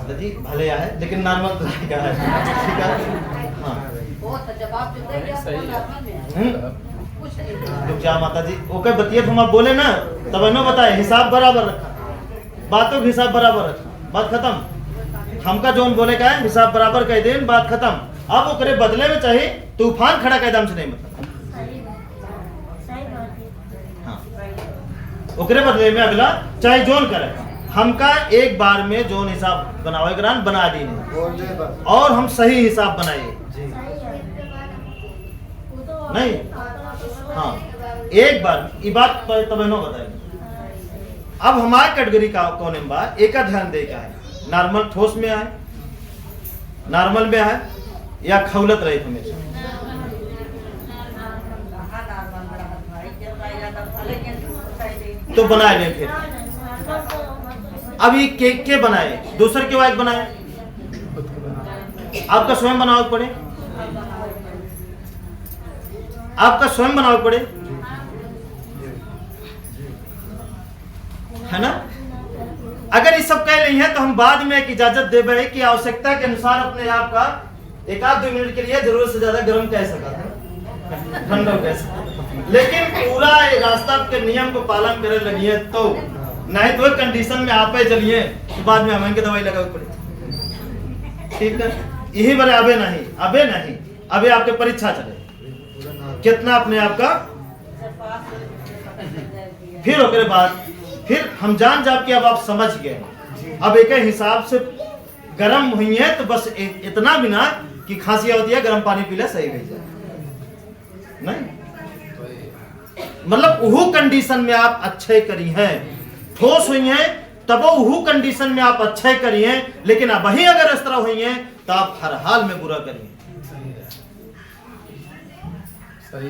जी भले है लेकिन नॉर्मल तो है, ठीक है। हाँ क्या माता जी ओके बतिए तुम आप बोले ना तब न बताए, हिसाब बराबर रखा, बातों का हिसाब बराबर रखा, बात खत्म। हमका जोन बोले का है हिसाब बराबर कह दे, बात खत्म। अब ओकरे बदले में चाहिए तूफान खड़ा कह दम से नहीं मतलब। हाँ ओकरे बदले में अगला चाहे जोन करे, हमका एक बार में जोन हिसाब बनावे ग्रान बना दी और हम सही हिसाब बनाइए नहीं। हाँ एक बार ये बात तब नो बताएंगे। अब हमारे कैटेगरी का कौन है बात एक ध्यान दे का है, नॉर्मल ठोस में है, नॉर्मल में है या खौलत रही हमेशा? तो बनाए लें फिर। अब ये केक के बनाए दूसर के वाइक बनाए, आपका स्वयं बनाओ पड़े, आपका स्वयं बनाओ पड़े, है ना। अगर ये सब कह रही है तो हम बाद में एक इजाजत देवे कि आवश्यकता के अनुसार अपने आप का एक आध 2 मिनट के लिए जरूरत से ज्यादा गर्म कह सकता है, ठंडा कह सकता, लेकिन पूरा रास्ता के नियम को पालन करे लगिए तो नहीं तो कंडीशन में आप चलिए तो बाद में हमें दवाई लगाओ पड़े, ठीक है। यही बारे अबे नहीं अबे आपके परीक्षा चले कितना अपने आप का, फिर ओकरे बाद फिर हम जान जाब कि अब आप समझ गए, अब एक हिसाब से गर्म हुई है तो बस इतना भी ना कि खांसी होती है गर्म पानी पीला सही हो जाए नहीं, मतलब वह कंडीशन में आप अच्छे करी हैं, ठोस हुई हैं तब वह कंडीशन में आप अच्छे करी हैं, लेकिन अब वही अगर इस तरह हुई हैं तो आप हर हाल में बुरा करिए, सही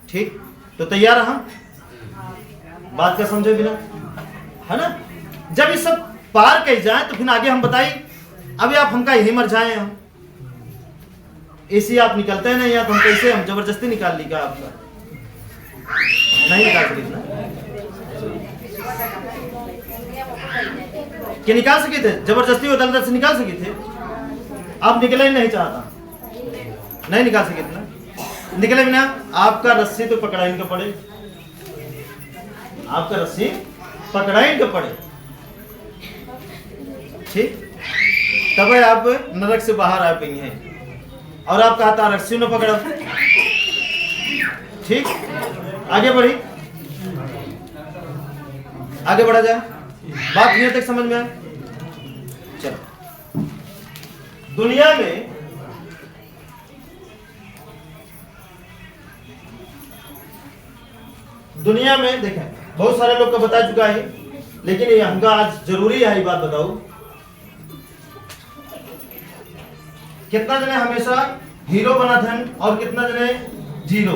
ठीक। तो तैयार हम बात का समझे बिना, है ना। जब ये सब पार कर जाए तो फिर आगे हम बताइए, अभी आप हमका यही मर जाए, हम इसी आप निकलते हैं नहीं या तो हम कैसे, हम जबरदस्ती निकाल ली क्या? आपका नहीं निकाल सके ना कि निकाल सके थे, जबरदस्ती अदालत से निकाल सके थे, आप निकले ही नहीं चाहता, नहीं निकाल सके थे ना, निकले बिना आपका रस्सी तो पकड़ाइन का पड़े, आपका रस्सी पकड़ाइन का पड़े, ठीक। तब आप नरक से बाहर आ पाएंगे हैं और आप कहता रस्सी न पकड़ो, ठीक। आगे बढ़ी, आगे बढ़ा जाए, बात यहाँ तक समझ में आए? चलो, दुनिया में देखें, बहुत सारे लोग को बता चुका है, लेकिन ये हमका आज जरूरी है ये बात बताऊं। कितना जने हमेशा हीरो बना थे और कितना जने जीरो?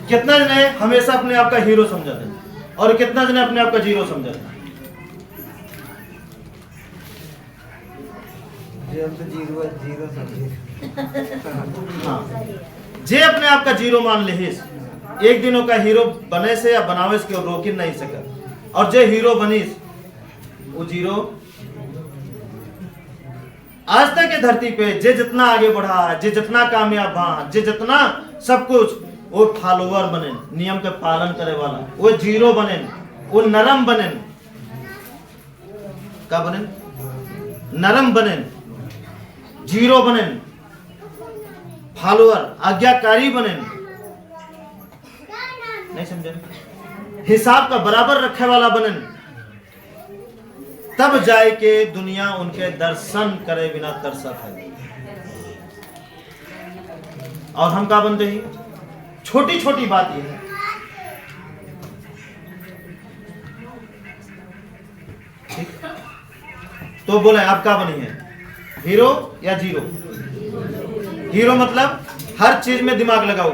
कितना जने हमेशा अपने आप का हीरो समझा थे और कितना जने अपने आप का जीरो समझा थे? हाँ, जे अपने आप का जीरो मान ले, एक दिनों का हीरो बने से या बनावे से क्यों रोक ही नहीं सका, और जे हीरो बनीस वो जीरो। आज तक के धरती पे जे जितना आगे बढ़ा है, जे जितना कामयाब हुआ, जे जितना सब कुछ, वो फॉलोवर बने, नियम के पालन करे वाला, वो जीरो बने, वो नरम बने। क्या बने? नरम बने, जीरो बने, फॉलोअर आज्ञाकारी बने। नहीं समझे? हिसाब का बराबर रखे वाला बने, तब जाए के दुनिया उनके दर्शन करे बिना तरसत है। और हम क्या बनते हैं? छोटी छोटी बात ये है, ठीक? तो बोले आप क्या बनी है, हीरो या जीरो? हीरो मतलब हर चीज में दिमाग लगाओ,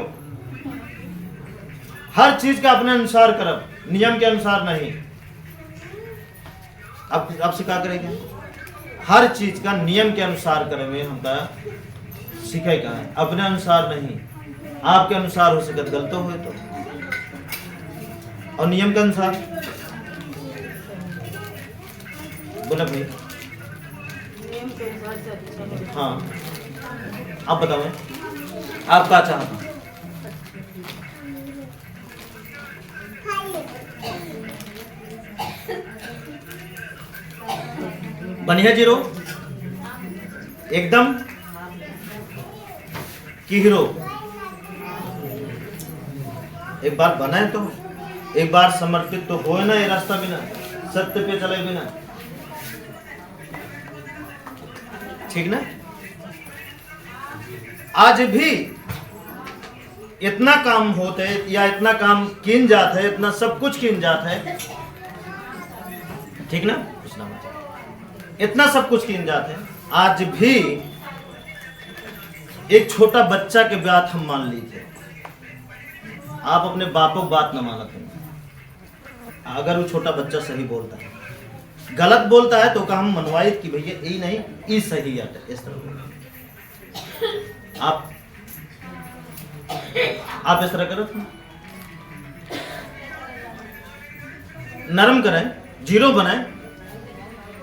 हर चीज का अपने अनुसार करब, नियम के अनुसार नहीं। अब से क्या करेंगे? हर चीज का नियम के अनुसार करेंगे। हमका सीखे का है, अपने अनुसार नहीं। आपके अनुसार हो सके गलत हो तो, और नियम के अनुसार। बोला भाई, हाँ आप बताओ, आप क्या चाहते? बनिया जीरो एकदम की हीरो? एक बार बनाए तो, एक बार समर्पित तो हो ना, ये रास्ता बिना सत्य पे चले बिना, ठीक ना? आज भी इतना काम होते या इतना काम किन जाता है, इतना सब कुछ किन जाता है, ठीक ना? इतना सब कुछ किन जाते हैं, आज भी एक छोटा बच्चा के बात हम मान लीजिए। आप अपने बापों की बात न मानते हैं, अगर वो छोटा बच्चा सही बोलता है, गलत बोलता है तो का हम मनवाई कि भैया यही नहीं, ये सही है, इस तरह आप इस तरह करो, नरम करें, जीरो बनाएं।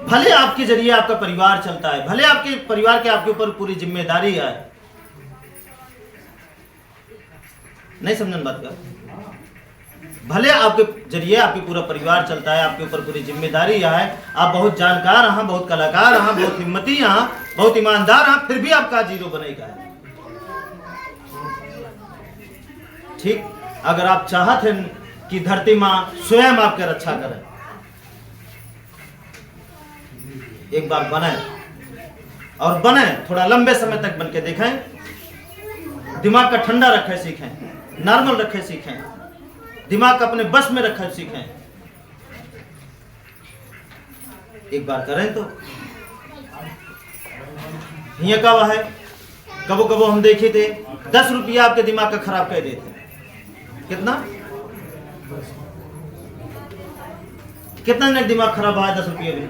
भले आपके जरिए आपका परिवार चलता है, भले आपके परिवार के आपके ऊपर पूरी जिम्मेदारी है, नहीं समझन बात का? भले आपके जरिए आपके पूरा परिवार चलता है, आपके ऊपर पूरी जिम्मेदारी है, आप बहुत जानकार हैं, बहुत कलाकार हैं, बहुत हिम्मती हैं, बहुत ईमानदार हैं, फिर भी आपका जीरो बनेगा, ठीक? अगर आप चाहते हैं कि धरती माँ स्वयं आपकी रक्षा करे, एक बार बनाए, और बने थोड़ा लंबे समय तक बन के देखें, दिमाग का ठंडा रखे सीखें, नॉर्मल रखे सीखें, दिमाग का अपने बस में रखे सीखें। एक बार करें तो ये कब है, कबो कबो हम देखे थे 10 रुपया आपके दिमाग का खराब कर देते। कितना कितना दिमाग खराब है 10 रुपये भी?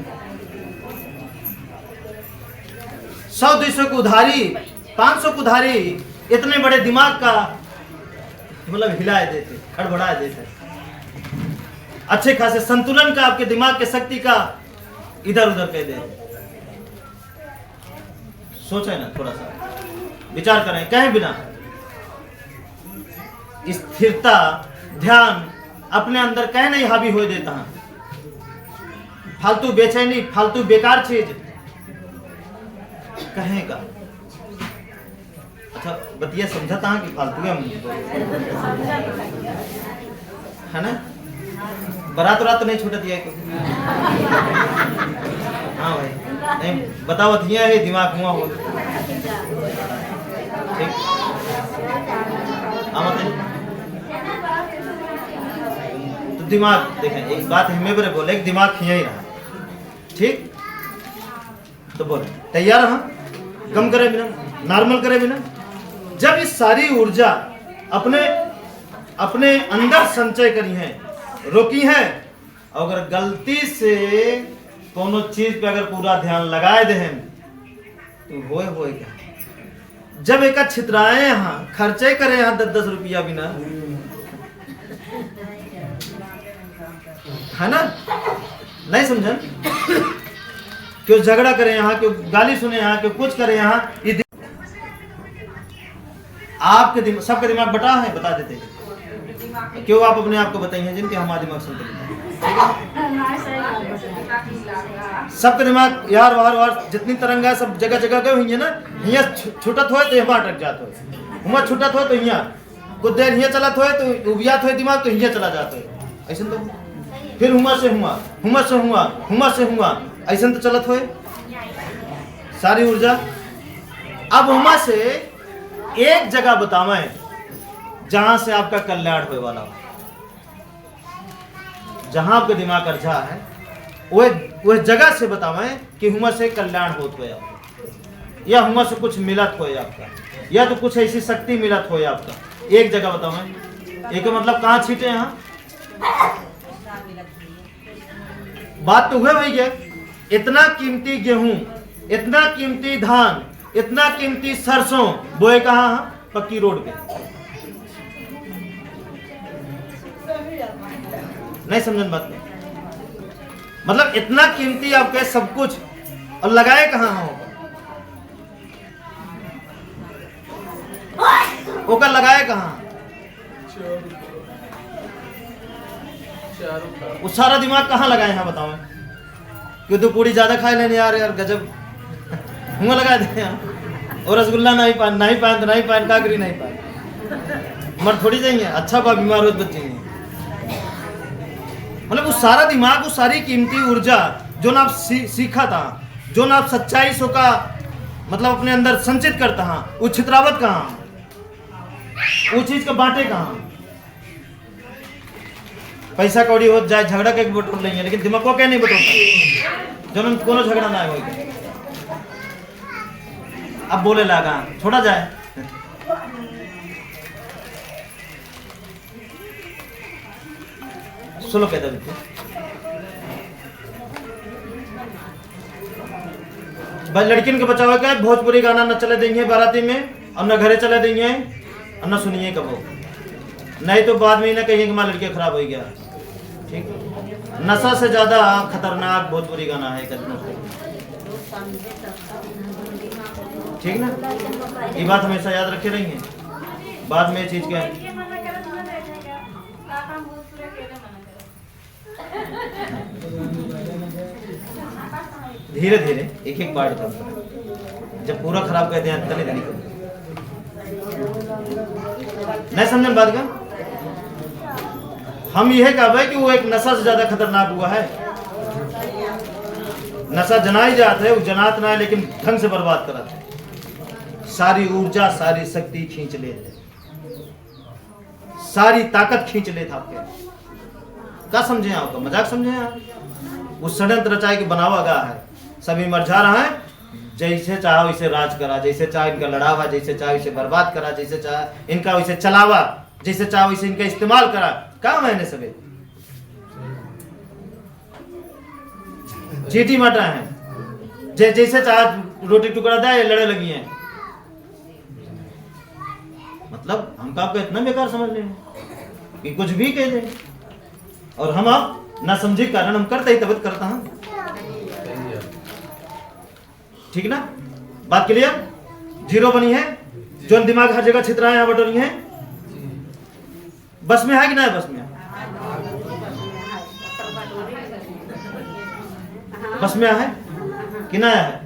100-200 की उधारी, 500 की उधारी, इतने बड़े दिमाग का मतलब हिला देते, खड़बड़ा देते, अच्छे खासे संतुलन का, आपके दिमाग के शक्ति का इधर उधर कह दे। सोचे ना, थोड़ा सा विचार करें, कहे बिना स्थिरता, ध्यान अपने अंदर कहे नहीं हावी हो देता है। फालतू बेचैनी, फालतू बेकार चीज कहेगा। अच्छा बतिया समझता हाँ कि फालतू है ना। बारात उरात नहीं छूटती है हाँ भाई नहीं बताओ अथिया है दिमाग हुआ हो ठीक हाँ मतलब तो दिमाग देखें एक बात हमें बड़े बोले एक दिमाग खिया ही रहा ठीक तो बोले तैयार हाँ कम करे बिना नॉर्मल करे बिना जब इस सारी ऊर्जा अपने अपने अंदर संचय करी है रोकी है अगर गलती से कोनो चीज पे अगर पूरा ध्यान लगाए दे तो होए क्या जब एक छितराए यहाँ खर्चे करे यहाँ 10-10 रुपया बिना है ना नहीं समझन क्यों झगड़ा करे यहाँ क्यों गाली सुने यहाँ क्यों कुछ करे यहाँ ये आपके सबके दिमाग बटा है बता देते क्यों आप अपने आप को बताइए जिनके हमारे दिमाग सुनते सबका दिमाग यार वार जितनी तरंगा सब जगह जगह गए हुई है ना यहाँ छुटत हो तो यहाँ अटक जाते हो हुआ छुटत हो तो यहाँ कुछ देर यहाँ चलत हो तो उबियात हो दिमाग तो यहाँ चला जाता है ऐसा तो फिर हुआ से हुआ हुआ से हुआ हुआ से हुआ ऐसा तो चलत हो सारी ऊर्जा अब हुआ से एक जगह बतावे जहां से आपका कल्याण होने वाला हो जहां आपका दिमाग अर्झा है वह जगह से बतावे कि हुआ से कल्याण होत हो या हुआ से कुछ मिलत हो आपका या तो कुछ ऐसी शक्ति मिलत हो आपका एक जगह बतावे एक मतलब कहाँ छीटे यहाँ बात तो हुए भैया इतना कीमती गेहूं इतना कीमती धान इतना कीमती सरसों बोए कहाँ पक्की रोड पे नहीं समझन बात में मतलब इतना कीमती आपके सब कुछ और लगाए कहाँ हो ओका लगाए कहाँ वो सारा दिमाग कहाँ लगाए हैं बताओ क्यों तो पूरी ज्यादा खाए लेने यार गजब हुआ लगा दे और रसगुल्ला नहीं पान तो नहीं पान काकरी नहीं पान मर थोड़ी जाएंगे अच्छा बा बीमार हो बच्चे मतलब वो सारा दिमाग वो सारी कीमती ऊर्जा जो ना आप सीखा था जो ना आप सच्चाई सो का मतलब अपने अंदर संचित करता हाँ वो छित्रावत कहाँ वो चीज का बांटे कहाँ पैसा कौड़ी हो जाए झगड़ा के बटोर लेंगे लेकिन दिमाग को क्या नहीं बटोरता जो कोनो झगड़ा ना हो अब बोले लगा छोड़ा जाए सुनो कहता भाई लड़किन के बचाव क्या भोजपुरी गाना न चले देंगे बाराती में और न घरे चले देंगे और न सुनिए कबो नहीं तो बाद में ही ना कहिए कि मां लड़कियां खराब हो गया ठीक नशा से ज्यादा खतरनाक भोजपुरी गाना है ठीक ना ये बात हमेशा याद रखे रहेंगे बाद में ये चीज क्या है धीरे धीरे एक एक पार्ट था जब पूरा खराब कर दिया तले धीरे नहीं समझन बात का हम यह कहा कि वो एक नशा से ज्यादा खतरनाक हुआ है नशा जनाई जात है वो जनात ना है लेकिन ढंग से बर्बाद करा है सारी ऊर्जा सारी शक्ति खींच ले सारी ताकत खींच ले था आपके क्या समझे आपका मजाक समझे आप उस षड्यंत्र रचाए के बनावा गा है सभी मरझा रहा है जैसे चाहे वैसे राज करा जैसे चाहे इनका लड़ावा जैसे चाहे वैसे बर्बाद करा जैसे चाहे इनका वैसे चलावा जैसे चाहे वैसे इनका इस्तेमाल करा काम है सभी चीटी मटा है जैसे चाहे रोटी टुकड़ा दे लड़े लगी हैं मतलब हम आपको इतना बेकार समझ लेंगे कि कुछ भी कह दें और हम आप ना समझे कारण हम करते ही तब करता हूं ठीक ना बात क्लियर जीरो बनी है जो दिमाग हर जगह छितराए यहाँ बटोरी है बस में है कि ना है बस में बस में है कि ना है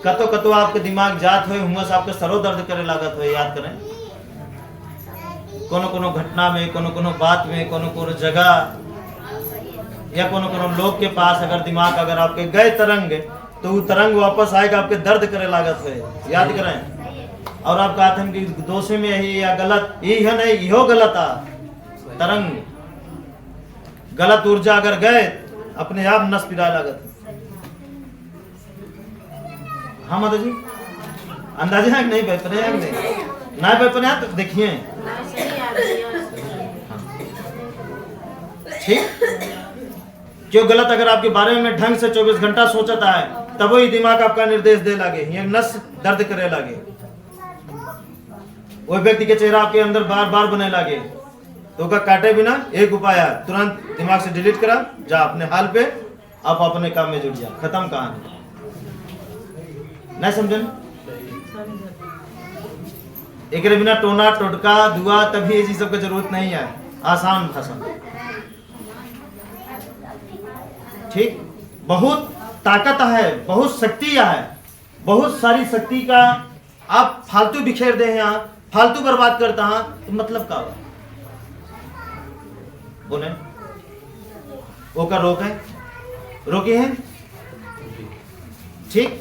कतो कतो आपके दिमाग जात हो हुमस आपके सरो दर्द करे लागत हो। याद करें कोनो कोनो घटना में, कोनो कोनो बात में, कोनो कोनो जगह या कोनो कोनो लोग के पास अगर दिमाग अगर आपके गए तरंग तो वो तरंग वापस आएगा आपके दर्द करे लागत है। याद करें। और आप कहते हैं कि दोषी में यही या गलत यही है नहीं इहो गलत आ तरंग गलत ऊर्जा अगर गए अपने आप नस पिरा लागत। हाँ माता जी अंदाजा है कि नहीं बेहतर है नहीं ना बेहतर है तो देखिए ठीक। क्यों गलत अगर आपके बारे में ढंग से 24 घंटा सोचता है तब वही दिमाग आपका निर्देश दे लागे ये नस दर्द करे लागे। वो व्यक्ति के चेहरा आपके अंदर बार बार बने लागे तो का काटे बिना एक उपाय है तुरंत दिमाग से डिलीट करा जा अपने हाल पे आप अपने काम में जुट जा खत्म कहानी। नहीं समझन एक बिना टोना टोटका दुआ तभी ये सब की जरूरत नहीं है। आसान भाषा ठीक। बहुत ताकत है बहुत शक्ति है बहुत सारी शक्ति का आप फालतू बिखेर दे यहाँ फालतू बर्बाद करता है तो मतलब क्या हुआ बोले वो का रोक है रोकी है ठीक।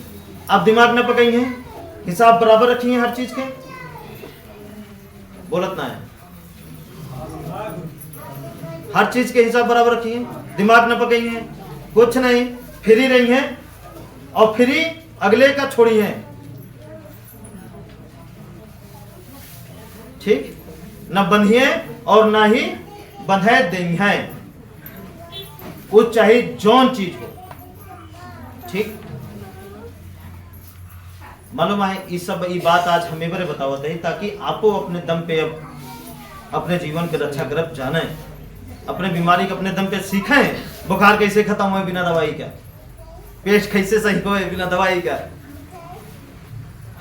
आप दिमाग न पकई हैं हिसाब बराबर रखी है हर चीज के बोलत ना है हर चीज के हिसाब बराबर रखी है दिमाग न पकई है कुछ नहीं फ्री रही है और फ्री अगले का छोड़ी है ठीक। न बंधिए और ना ही बंधे देंगे हैं वो चाहे जौन चीज हो ठीक। मालूम है ये सब ये बात आज हमें बड़े बतावत है ताकि आपको अपने दम पे अपने जीवन के रक्षा ग्रप जाने अपने बीमारी के अपने दम पे सीखें बुखार कैसे खत्म हो बिना दवाई का पेट कैसे सही हो बिना दवाई का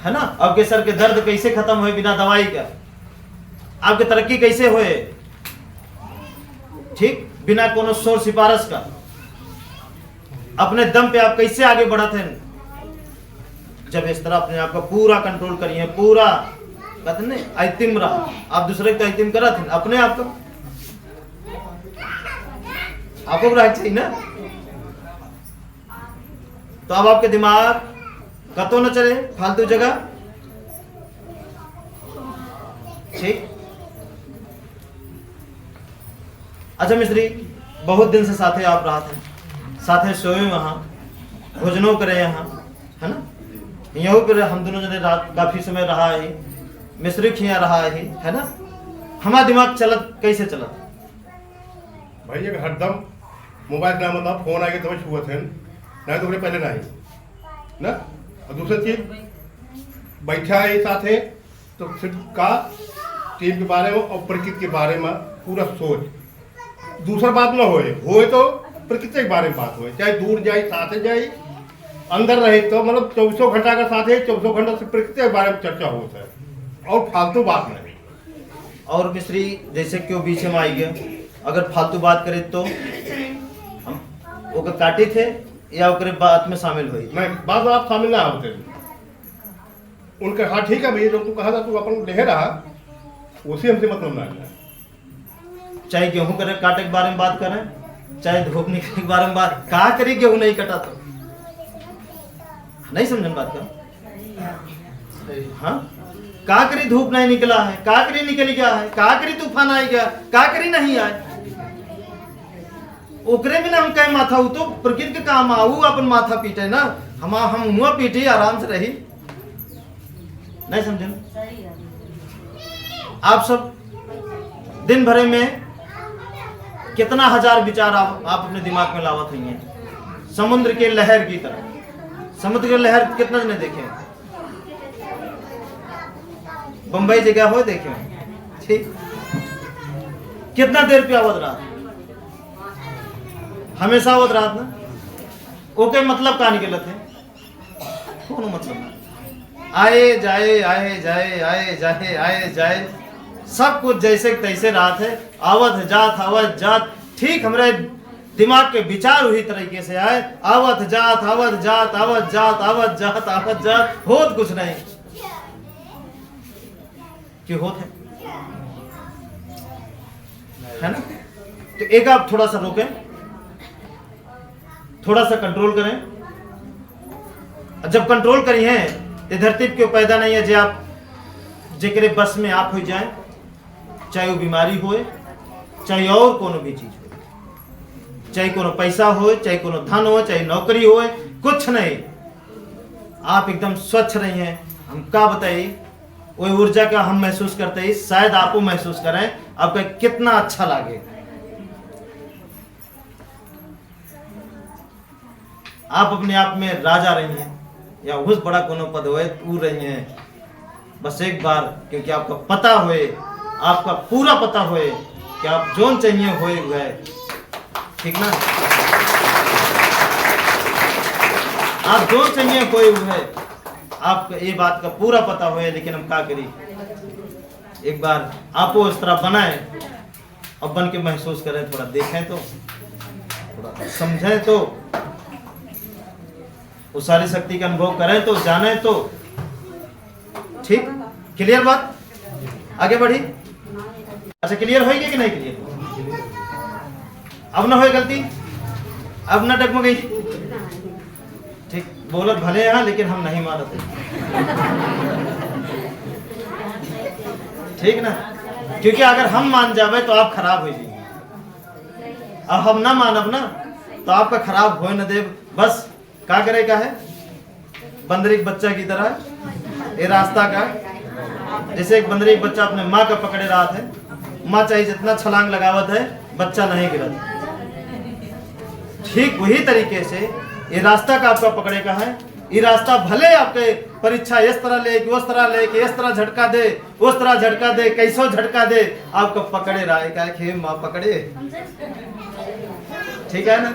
है ना। आपके सर के दर्द कैसे खत्म हो बिना दवाई का आपकी तरक्की कैसे होए ठीक बिना कोनो शोर सिफारिश का अपने दम पे आप कैसे आगे बढ़त हैं जब इस तरह अपने आप को पूरा कंट्रोल करिए पूरा कहते नहीं आइतिम रहा आप दूसरे को आइतिम करा थे अपने आप को आपको रह चाहिए ना तो अब आपके दिमाग कतो न चले फालतू जगह ठीक। अच्छा मिस्त्री बहुत दिन से साथे आप रहा थे साथे सोए वहां भोजनों करे यहाँ है ना यहीं पर हम दोनों जने रात काफी समय रहा है मिस्त्री खिया रहा है ना। हमारा दिमाग चलत कैसे चलत भाई अगर हरदम मोबाइल ना मतलब फोन आ गया तो छुआ थे नहीं तो पहले नहीं ना। और दूसरी चीज बैठा है साथ है तो फिर का टीम के बारे में और प्रकृति के बारे में पूरा सोच दूसरा बात ना होए तो प्रकृति के बारे में बात होए चाहे दूर जाए साथ जाए अंदर रहे तो मतलब 24 घंटा का साथ है 24 घंटा से प्रकृति के बारे में चर्चा होता है और फालतू बात नहीं। और मिस्त्री जैसे क्यों बीच में आई गया अगर फालतू बात करे तो हम वो काटे थे या ओकरे बात में शामिल हुई नहीं बात आप शामिल ना होते उनका हाँ ठीक है भैया जब तू कहा था तू अपन ले रहा उसी हमसे मतलब ना लिया चाहे गेहूं करे काटे के बारे में बात करें चाहे धूप निकलने के बारे में बात कहा करी गेहूं नहीं कटा तो नहीं समझन बात का हाँ का करी धूप नहीं निकला है का करी निकल गया है का करी तूफान आ गया का करी नहीं आए ओकरे भी ना हम कहीं माथा तो प्रकृति के काम आऊ अपन माथा पीटे ना हम हुआ पीटे आराम से रही नहीं समझे। आप सब दिन भरे में कितना हजार विचार आप अपने दिमाग में लावत हैं समुद्र के लहर की तरह। समुद्र की लहर कितना ने देखे बंबई जगह हो देखे ठीक कितना देर पे आवत रहा हमेशा आवत रहा ना ओके मतलब कहा निकलत है कौन मतलब आए जाए आए जाए आए जाए आए जाए सब कुछ जैसे तैसे रात है आवत है जात आवत जात ठीक हमारे दिमाग के विचार उसी तरीके से आए, आवत जात आवत जात आवत जात आवत जात आवत जात, होत कुछ नहीं क्यों होत है ना। तो एक आप थोड़ा सा रोकें, थोड़ा सा कंट्रोल करें। जब कंट्रोल करी है तो धरती पे क्यों पैदा नहीं है जे आप जेकरे बस में आप हो जाए, चाहे वो बीमारी होए, चाहे और कोनो भी चीज हो, चाहे कोनो पैसा हो, चाहे कोनो धन हो, चाहे नौकरी हो, कुछ नहीं, आप एकदम स्वच्छ रही हैं। हम क्या बताइए, वही ऊर्जा का हम महसूस करते हैं, शायद आपको महसूस करें, आपका कितना अच्छा लगे। आप अपने आप में राजा रही हैं या उस बड़ा कोनो पद हो तू रही हैं, बस एक बार, क्योंकि आपका पता होए, आपका पूरा पता होए कि आप जोन चाहिए होए हुए, ठीक ना, आप जोन चाहिए होए हुए, आपको ये बात का पूरा पता होए। लेकिन हम क्या करी, एक बार आपको इस तरह बनाए और बन के महसूस करें, थोड़ा देखें तो, थोड़ा समझें तो, उस सारी शक्ति का अनुभव करें तो, जाने तो, ठीक, क्लियर बात, आगे बढ़ी। अच्छा क्लियर होगी कि नहीं क्लियर, अब ना होए गलती, अब ना डगमगई, ठीक, बोलत भले यहाँ लेकिन हम नहीं मानते, ठीक ना, क्योंकि अगर हम मान जावे तो आप खराब हो जाइए, अब हम ना मानब ना तो आपका खराब हो न दे। बस क्या करे का है, बंदर एक बच्चा की तरह ये रास्ता का, जैसे एक बंदर एक बच्चा अपने माँ का पकड़े रहा था, माँ चाहे जितना छलांग लगावत है बच्चा नहीं गिरत, ठीक वही तरीके से ये रास्ता का आपका पकड़े का है। ये रास्ता भले आपके परीक्षा इस तरह ले कि उस तरह ले कि इस तरह झटका दे, उस तरह झटका दे, कैसो झटका दे, आपको पकड़े रहा है, क्या माँ पकड़े, ठीक है ना।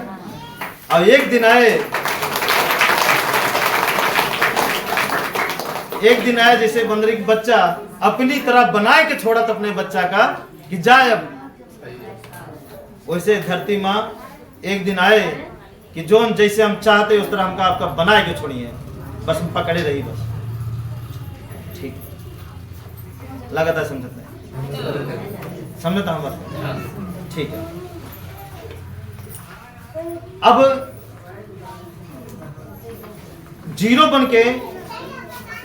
और एक दिन आए, एक दिन आया जैसे बंदरी का बच्चा अपनी तरह बनाए के छोड़त अपने बच्चा का कि जाए अब, वैसे धरती माँ एक दिन आए कि जोन जैसे हम चाहते उस तरह हमका आपका बनाए के छोड़िए, बस हम पकड़े रही बस, ठीक, लगातार समझता है, समझता हमारा, ठीक है। अब जीरो बन के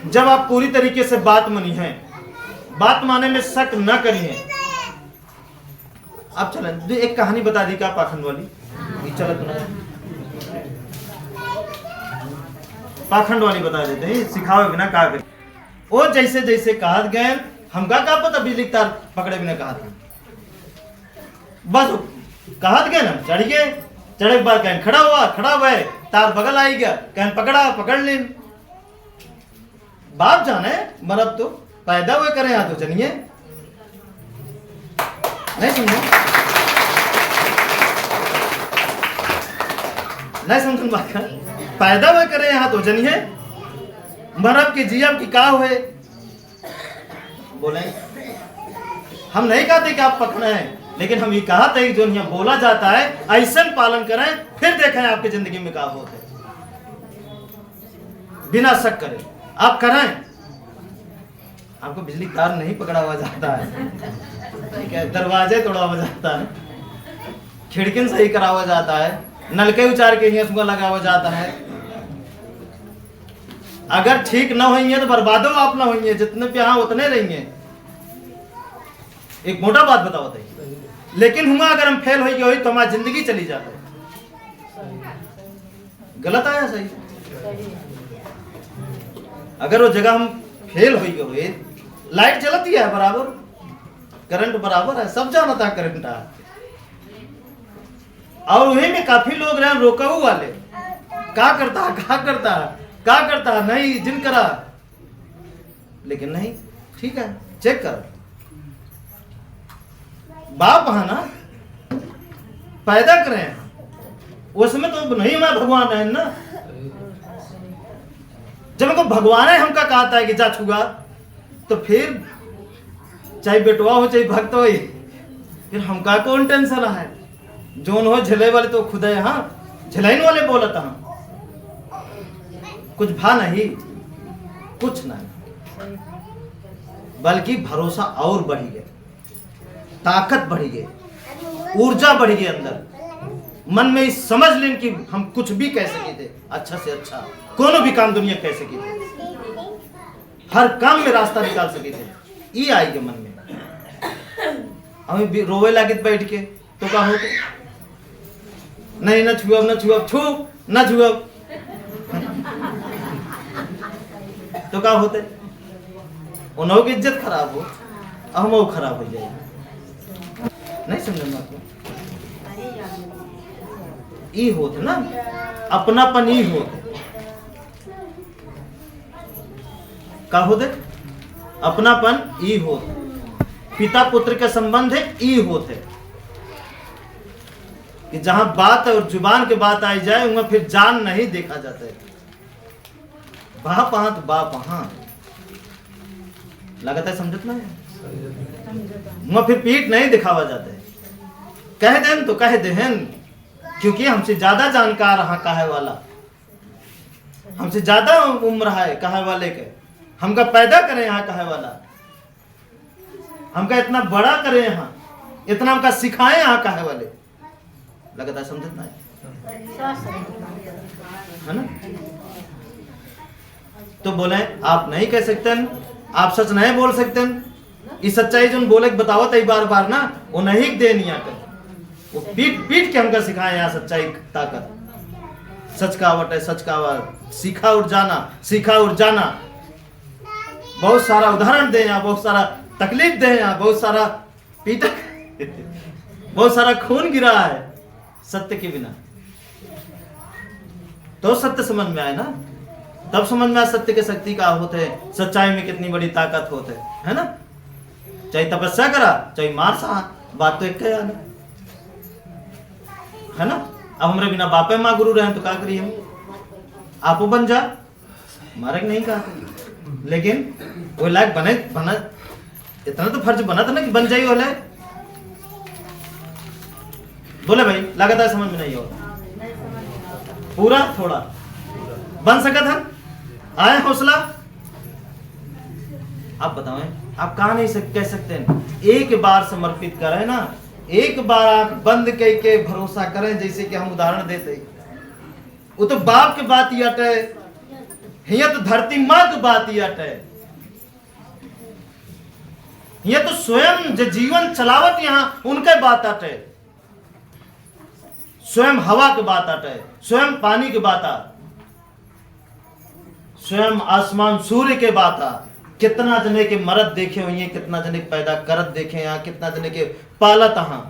जब आप पूरी तरीके से बात मानी है, बात माने में शक न करिए। अब चलें एक कहानी बता दी का पाखंड वाली, चलत पाखंड वाली बता देते हैं, सिखाओ बिना कहा करें। वो जैसे जैसे कहा गए, हमका क्या पता बिजली तार पकड़े बिना कहा था, बस कहा गए ना, चढ़ गए, चढ़े के बाद कहन खड़ा हुआ है, तार बगल आई गया, कहन पकड़ ले, बाप जाने मरब तो पैदा हुए करें यहाँ तो चलिए, नहीं समझो, नहीं समझो बात का, पैदा हुए करें यहाँ तो जनिए, मरब की जियब की का हुए, बोले हम नहीं कहते कि आप पकड़े हैं, लेकिन हम ये कहा था कि जो यहाँ बोला जाता है ऐसा पालन करें, फिर देखें आपकी जिंदगी में क्या होता है, बिना शक करें आप करें। आपको बिजली तार नहीं पकड़ा हुआ जाता है, ठीक है, दरवाजे तोड़ा हुआ जाता है, खिड़की सही करा हुआ जाता है, नलके उचार के ही उसको लगा हुआ जाता है। अगर ठीक ना होंगे तो बर्बादो आप ना होंगे, जितने पे यहाँ उतने रहेंगे। एक मोटा बात बताओ थे, लेकिन हुआ अगर हम फेल हो तो हमारी जिंदगी चली जाती है। गलत आया सही, अगर वो जगह हम फेल हो गए, लाइट चलती है बराबर, करंट बराबर है, सब जाना था करंट है, और वही में काफी लोग रहे रोकाऊ वाले, क्या करता है नहीं जिन करा, लेकिन नहीं, ठीक है चेक कर, बाप है ना, पैदा करें, उसमें तो नहीं मैं भगवान है ना, जब हमको भगवान है हमका कहता है कि जा छुआ, तो फिर चाहे बेटवा हो चाहे भक्त हो, फिर हमका कौन टेंशन है, जोन हो झेले वाले तो खुद है, हाँ झेलाइन वाले बोलत हाँ, कुछ भा नहीं, कुछ नहीं, बल्कि भरोसा और बढ़ी गया, ताकत बढ़ी गई, ऊर्जा बढ़ी गई अंदर, मन में इस समझ लें कि हम कुछ भी कह सके थे, अच्छा से अच्छा कोनो भी काम दुनिया कह सके थे, हर काम में रास्ता निकाल सके थे, ये आएगी मन में। हमें भी रोवे लागे बैठ के तो क्या होते, नहीं न छुअब, न छुअब, छू न छुअब, तो क्या होते, उन्हों की इज्जत खराब हो, हम खराब हो जाए। नहीं समझ आपको, ई होते ना, अपनापन ई होते, क्या होते, अपनापन ई होते, पिता पुत्र के संबंध है ई होते, कि जहां बात और जुबान के बात आई जाए वहां फिर जान नहीं देखा जाता है, बाप हाँ तो बाप हाँ लगता है, समझत ना है, वहां फिर पीठ नहीं दिखावा जाता है, कह देन तो कह देहन, क्योंकि हमसे ज्यादा जानकार हाँ कहे वाला, हमसे ज्यादा उम्र है कहे वाले के, हमका पैदा करे यहाँ कहे वाला, हमका इतना बड़ा करे यहाँ, इतना हमका सिखाए यहाँ कहे वाले, लगता है समझत ना है ना। तो बोले आप नहीं कह सकते, आप सच नहीं बोल सकते, इस सच्चाई जो बोले बतावत है बार बार ना, वो नहीं देनी आकर, वो पीट पीट के हमका सिखाए यहाँ सच्चाई ताकत, सच का आवट है, सच का आवट, सीखा और जाना, सीखा और जाना, बहुत सारा उदाहरण दे यहाँ, बहुत सारा तकलीफ दे यहाँ, बहुत सारा पीटा बहुत सारा खून गिरा है सत्य के बिना, तो सत्य समझ में आए ना, तब समझ में आए सत्य के शक्ति का होते है, सच्चाई में कितनी बड़ी ताकत होते है ना। चाहे तपस्या करा चाहे मार सहा, बात तो एक है ना। अब हमारे बिना बापे माँ गुरु रहे तो क्या करिए, हम आपो बन जा, मारे नहीं कहा, लेकिन वो लायक बने बना, इतना तो फर्ज बना था ना कि बन जाइए वाले, बोले भाई लगातार समझ में नहीं हो, पूरा थोड़ा बन सका था, आए हौसला। आप बताओ आप कहा नहीं कह सकते हैं, एक बार समर्पित करें ना, एक बार आंख बंद करके भरोसा करें, जैसे कि हम उदाहरण देते, वो तो बाप के बात ही अटे, ये तो धरती माँ की बात ही अटे, ये तो स्वयं जो जीवन चलावत यहाँ उनके बात अटे, स्वयं हवा की बात अटे, स्वयं पानी की बात आ, स्वयं आसमान सूर्य के बात आ, कितना जने के मरद देखे हुए, कितना जने के पैदा करत देखे यहाँ, कितना जने के पालत हाँ,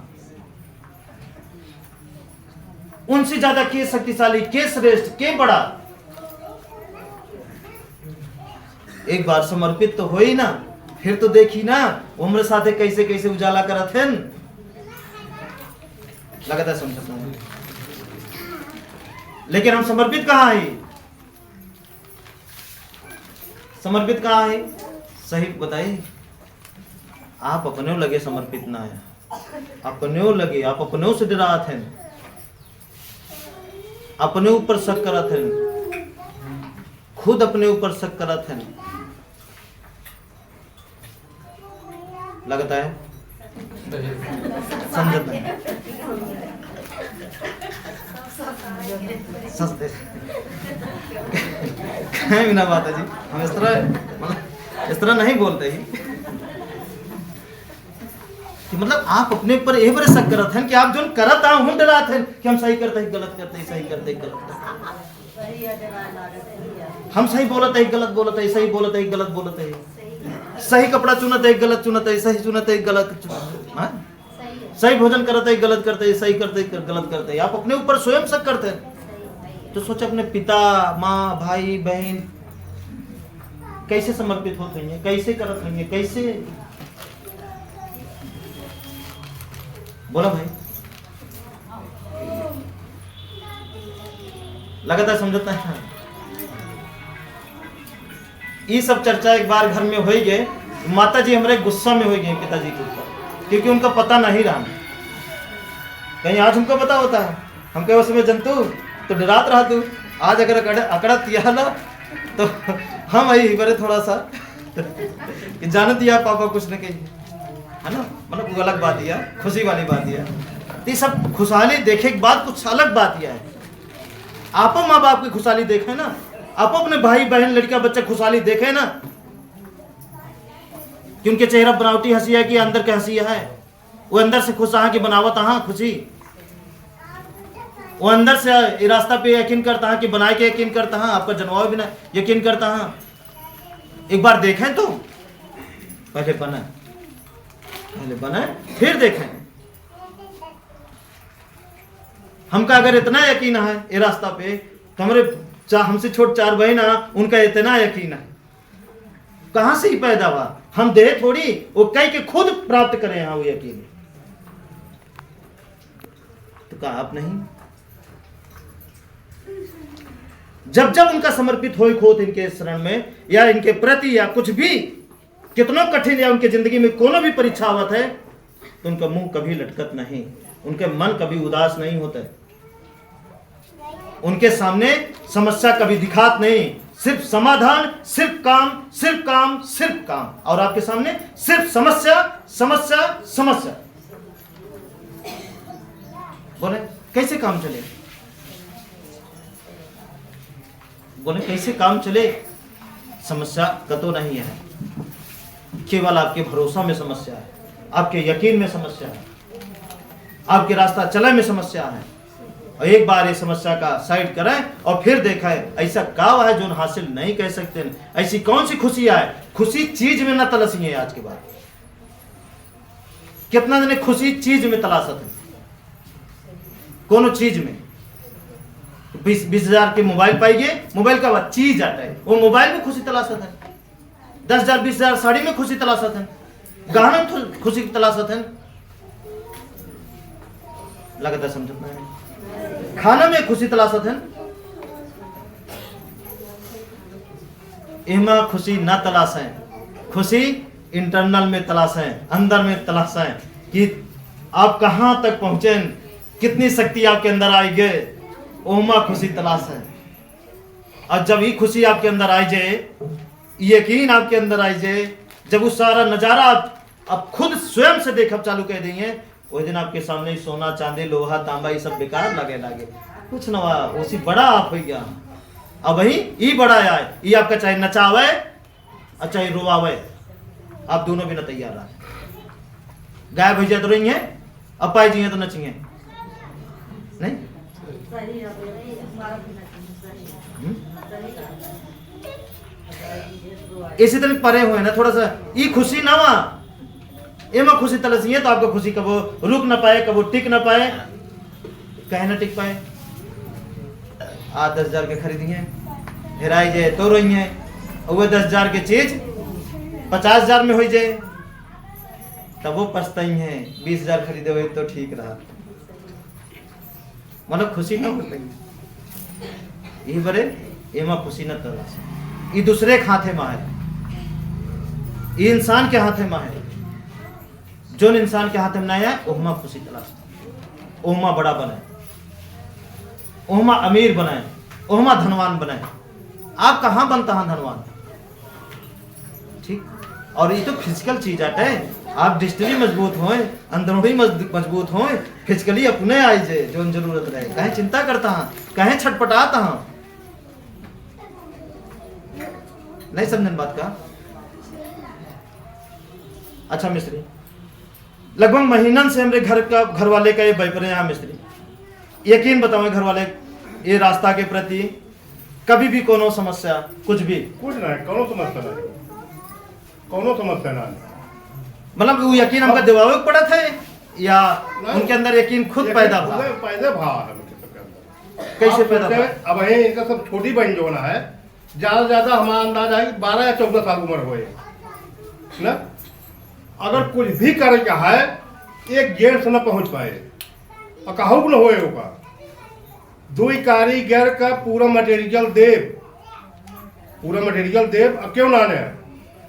उनसे ज्यादा के शक्तिशाली, के श्रेष्ठ, के बड़ा। एक बार समर्पित तो हो ही ना, फिर तो देखी ना उम्र साथे कैसे कैसे उजाला करत हैं, लगातार समझता हूं। लेकिन हम समर्पित कहाँ है, समर्पित कहाँ है, सही बताइए। आप अपने लगे समर्पित ना है, अपने लगे, आप अपने से डरात हैं, अपने ऊपर शक करत हैं, खुद अपने ऊपर शक करत हैं, लगता है समझता है सस्ते बिना बात है जी, हम इस तरह नहीं बोलते ही कि मतलब आप अपने ऊपर ये बड़े शक करत हैं कि आप जो करत आ हम डरात हैं कि हम सही करते हैं गलत करते हैं, सही करते हैं गलत करते हैं, हम सही बोलते हैं गलत बोलते हैं, सही बोलते हैं गलत बोलते हैं, सही कपड़ा चुनते हैं गलत चुनते हैं, सही चुनते हैं गलत चुनते, सही भोजन करते हैं गलत करते हैं, सही करते हैं गलत करते हैं। आप अपने ऊपर स्वयं शक करते हैं, तो सोचे अपने पिता माँ भाई बहन कैसे समर्पित होते हैं, कैसे करते हैं, कैसे बोला भाई, लगातार समझता है। ये सब चर्चा एक बार घर में हो गए, माता जी हमारे गुस्सा में हो गए पिताजी के ऊपर, क्योंकि उनका पता नहीं रहा, कहीं आज हमको पता होता है, हम कहे उसमें जंतु तो डरात रहा तू, आज अगर अकड़त दिया ना तो हम आई बड़े थोड़ा सा कि जान दिया पापा कुछ न कही, है ना, मतलब वो अलग बात है, खुशी वाली बात है। ये सब खुशहाली देखे के बाद कुछ अलग बात यह है, आप माँ बाप की खुशहाली देखे ना, आप अपने भाई बहन लड़का बच्चा खुशहाली देखे ना, कि उनके चेहरा बनावटी हंसी है कि अंदर की हंसी है, वो अंदर से खुश है कि बनावट हाँ खुशी, वो अंदर से रास्ता पे यकीन करता है कि बनाए के यकीन करता है, आपका जनवाव भी ना यकीन करता है। एक बार देखें तो पहले बने फिर देखें। हमका अगर इतना यकीन है ये रास्ता पे तो हमारे हमसे छोट 4 बहन है, उनका इतना यकीन है, कहां से ही पैदा हुआ, हम दे थोड़ी, वो कह के खुद प्राप्त करें हाँ वो यकीन, तो कहा आप नहीं। जब जब उनका समर्पित हो खोत इनके शरण में या इनके प्रति या कुछ भी कितना कठिन या उनके जिंदगी में कोनो भी परीक्षा आवत है तो उनका मुंह कभी लटकत नहीं, उनके मन कभी उदास नहीं होता, उनके सामने समस्या कभी दिखात नहीं, सिर्फ समाधान, सिर्फ काम, सिर्फ काम, सिर्फ काम, और आपके सामने सिर्फ समस्या समस्या समस्या। बोले कैसे काम चले, बोले कैसे काम चले, समस्या कतो नहीं है, केवल आपके भरोसा में समस्या है, आपके यकीन में समस्या है, आपके रास्ता चले में समस्या है। और एक बार ये समस्या का साइड करें और फिर देखा है ऐसा क्या है जो हासिल नहीं कह सकते, ऐसी कौन सी खुशी है, खुशी चीज में न तलाशी है। आज के बाद कितना दिन खुशी चीज में तलाशत है, कोनो चीज में 20,000 के मोबाइल पाइए, मोबाइल का बाद चीज आता है, वो मोबाइल में खुशी तलाशत है, 10,000 20,000 साड़ी में खुशी तलाशत है, गहना में खुशी तलाशत है, लगातार समझना है, खाना में खुशी तलाशत है, इमा खुशी ना तलाश है, खुशी इंटरनल में तलाश है, अंदर में तलाश है कि आप कहां तक पहुंचे, कितनी शक्ति आपके अंदर आई गए, ओमा खुशी तलाश है। और जब ये खुशी आपके अंदर आई जाए, यकीन आपके अंदर आई जाए, जब वो सारा नजारा आप खुद स्वयं से देखब चालू कर देंगे, वही दिन आपके सामने सोना चांदी लोहा तांबा ये सब बेकार लागे कुछ नवा उसी बड़ा आप हो गया। अब वही ये बड़ा आए, ये आपका चाहे नचावे और चाहे रोवावे, आप दोनों भी न तैयार रहे। गाय भैया तो रही है, अपाई जी तो नचिए नहीं, इसी तरह परे हुए ना थोड़ा सा, ये खुशी ना वा एमा खुशी तलसी है तो आपको खुशी कब रुक ना पाए, कब टिक ना पाए, कहे ना टिक पाए। 10,000 के खरीदिए हेराई जाए तो रही है, और वह 10,000 के चीज 50,000 में हो जाए तब वो पछताई है, 20,000 खरीदे हुए तो ठीक रहा, मतलब खुशी ना हो पाई। ये बड़े एमा खुशी न तलाश, ये दूसरे के हाथे में है, ये इंसान के हाथे में है, जो इंसान के हाथ में नहीं है ओहमा खुशी तलाश, ओहमा बड़ा बनाए, ओहमा अमीर बनाए, ओहमा धनवान बनाए। आप कहां बनता है धनवान, ठीक, और ये तो फिजिकल चीज आते है, आप डिजिटली मजबूत हो, अंदरूनी मजबूत हो, फिजिकली अपने आई जे जो जरूरत रहे, कहीं चिंता करता है, कहीं छटपटाता है, नहीं समझन बात का। अच्छा मिस्त्री, लगभग महीनन से हमारे घर वाले का ये बैपरे यहाँ मिस्त्री, यकीन बताओ घर वाले ये रास्ता के प्रति कभी भी कोनो समस्या कुछ नहीं, कोनो समस्या ना, मतलब वो यकीन हमका दिवावे पड़ा था या उनके अंदर यकीन खुद पैदा हुआ, कैसे पैदा हुआ? अब है इनका सब छोटी बहन जो ना है, ज्यादा हमारा अंदाजा है 12 या 14 साल उम्र हुए ना, अगर कुछ भी करे का है 1 से न पहुंच पाए और कहूँ न होए होगा, 2 कारीगर का पूरा मटेरियल देव क्यों ना ने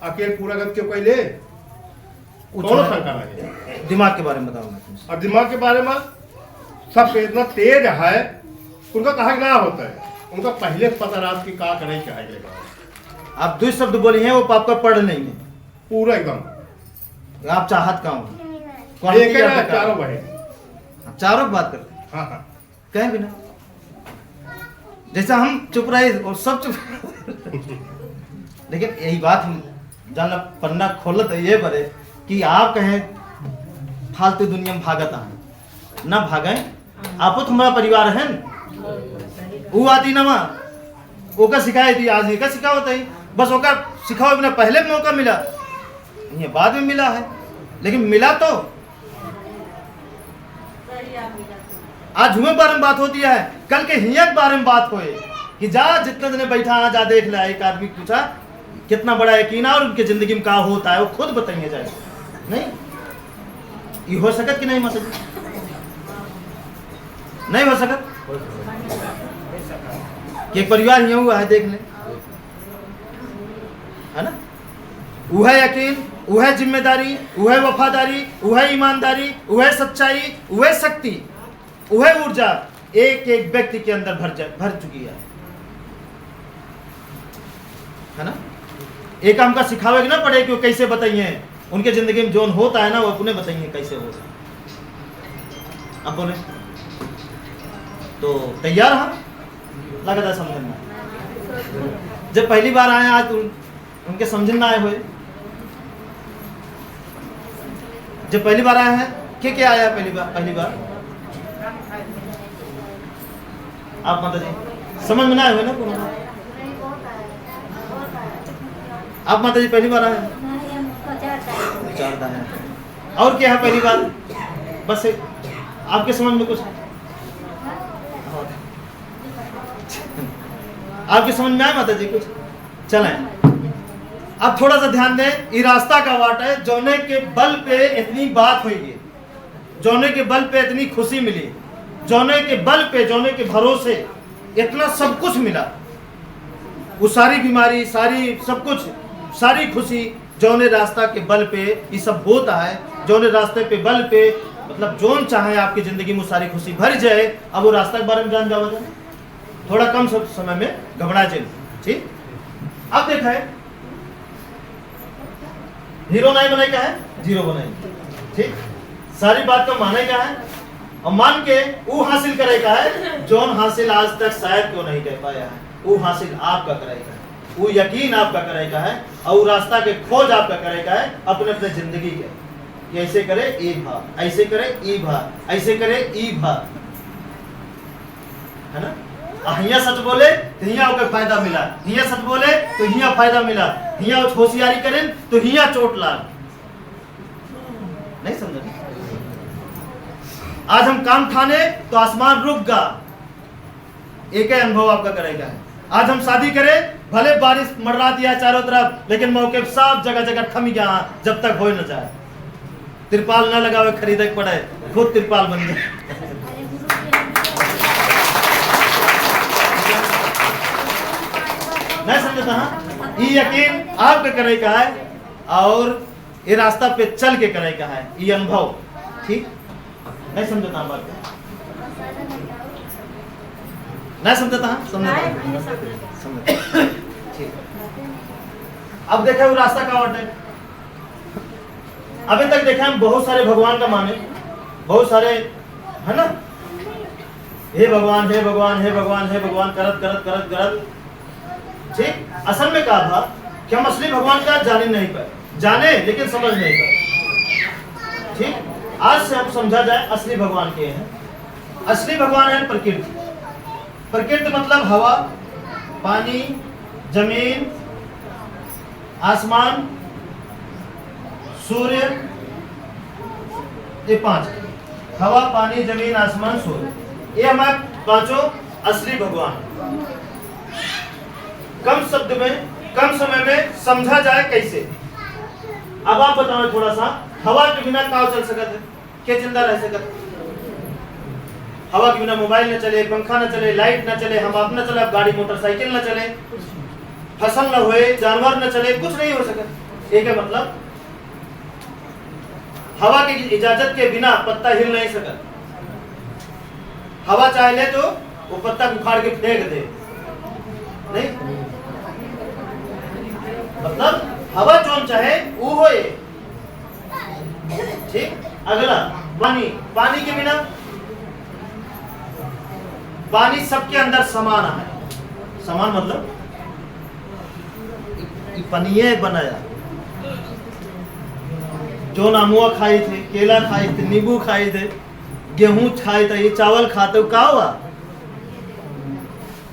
अकेले पूरा कर क्यों पहले कौन शंका नहीं, दिमाग के बारे में बताओ। और दिमाग के बारे में सब इतना तेज है, उनका कहा ना होता है, उनका पहले पता रात की का करे क्या है। आप 2 शब्द बोली हैं, वो आपका पढ़ नहीं है, पूरा एकदम आप चाहत का हूँ एक है ना, चारों बहे। चारों की बात करते हैं, हाँ हाँ कहें बिना, जैसा हम चुप रहे और सब चुप लेकिन यही बात हम जानना पन्ना खोलत है ये बड़े कि आप कहें फालतू दुनिया में भागत है ना, भागे आप तो हमारा परिवार है न। वो आती ना माँ ओका सिखाई थी, आज का सिखावत है, बस ओका सिखाओ बिना पहले मौका मिला, ये बाद में मिला है, लेकिन मिला तो आज हुए बारे में बात होती है, कल के हिया के बारे में बात होए कि जा जितने दिन बैठा जा देख ले। एक आदमी पूछा कितना बड़ा यकीन है और उनके जिंदगी में क्या होता है, वो खुद बताएंगे जाए। नहीं ये हो सकत कि नहीं हो सकत, नहीं हो सकत कि एक परिवार यहाँ हुआ है देख ले, है ना। वह यकीन, वह जिम्मेदारी, वह वफादारी, वह ईमानदारी, वह सच्चाई, वह शक्ति, वह ऊर्जा एक एक व्यक्ति के अंदर भर चुकी है ना। एक हमका सिखावे ना पड़े कि वो कैसे बताइए, उनके जिंदगी में जोन होता है ना वो अपने बताइए कैसे होता है। अब बोले तो तैयार हम लगा था समझना, जब पहली बार आए आज तो उनके समझना आए हुए, जब पहली बार आया है क्या आया पहली बार आप माता जी समझ में ना आए हुए ना पूरा, आप माता जी पहली बार आए विचारता है और क्या है पहली बार, बस आपके समझ में कुछ आपके समझ में आए माता जी कुछ चलें। अब थोड़ा सा ध्यान दें, ये रास्ता का वाट है, जोने के बल पे इतनी बात हुई, जोने के बल पे इतनी खुशी मिली, जोने के बल पे, जोने के भरोसे इतना सब कुछ मिला, वो सारी बीमारी, सारी सब कुछ, सारी खुशी जोने रास्ता के बल पे ये सब होता है। जोने रास्ते पे बल पे मतलब जोन चाहे आपकी जिंदगी में सारी खुशी भर जाए। अब वो रास्ता के बारे में जान जाओ, थोड़ा कम समय में घबरा जाए, ठीक। अब देखा है हीरो नहीं बनाए क्या है, जीरो बनाए, ठीक। सारी बात का माने क्या है और मान के वो हासिल करेगा है जोन हासिल आज तक शायद क्यों नहीं कर पाया है, वो हासिल आपका करेगा है, वो यकीन आपका करेगा है और रास्ता के खोज आपका करेगा है अपने अपने जिंदगी के, ऐसे करे ई भा, ऐसे करे ई भा, ऐसे करे ई भा, है ना। हिया सच बोले तो हिया ओके फायदा मिला, हिया सच बोले तो हिया फायदा मिला, हिया होशियारी करें तो हिया चोट लाग, नहीं समझ। आज हम काम ठाने तो आसमान रुक गा, एक ही अनुभव आपका करेगा है। आज हम शादी करें भले बारिश मररा दिया चारों तरफ, लेकिन मौके सब जगह जगह थम गया जब तक हो न जाए, तिरपाल न लगावे खरीदे पड़े, खुद तिरपाल बन जाए। नहीं समझता हाँ, ये यकीन आपके करे का है और ये रास्ता पे चल के करे का है, ये अनुभव, ठीक। नहीं समझता बात, नहीं समझता हाँ, समझता ठीक। अब देखा वो रास्ता का वाट है। अभी तक देखा हम बहुत सारे भगवान का माने, बहुत सारे है ना, हे भगवान हे भगवान हे भगवान हे भगवान करत करत करत करत, ठीक। असल में कहा था कि हम असली भगवान का जाने नहीं पाए, जाने लेकिन समझ नहीं पाए, ठीक। आज से हम समझा जाए असली भगवान के हैं। असली भगवान है प्रकृति। प्रकृति मतलब हवा, पानी, जमीन, आसमान, सूर्य, ये 5, हवा, पानी, जमीन, आसमान, सूर्य, ये हमारे 5 असली भगवान। कम शब्द में, कम समय में समझा जाए कैसे। अब आप बताओ थोड़ा सा, हवा के बिना क्या चल सकता है, क्या जिंदा रह सकता है? हवा के बिना मोबाइल न चले, पंखा न चले, लाइट न चले, हम आप न चले, गाड़ी मोटरसाइकिल न चले, फसल न हुए, जानवर न चले, कुछ नहीं हो सका। एक है मतलब हवा की इजाजत के बिना पत्ता हिल नहीं सका, हवा चाहे ले तो वो पत्ता को उखाड़ के फेंक दे, नहीं मतलब हवा जो चाहे वो हो ये। ठीक। अगला पानी, पानी के बिना, पानी सबके अंदर समान है। समान मतलब पनीय बनाया, जो नामुआ खाई थे, केला खाई थे, नींबू खाई थे, गेहूं खाए थे, ये चावल खाते का हुआ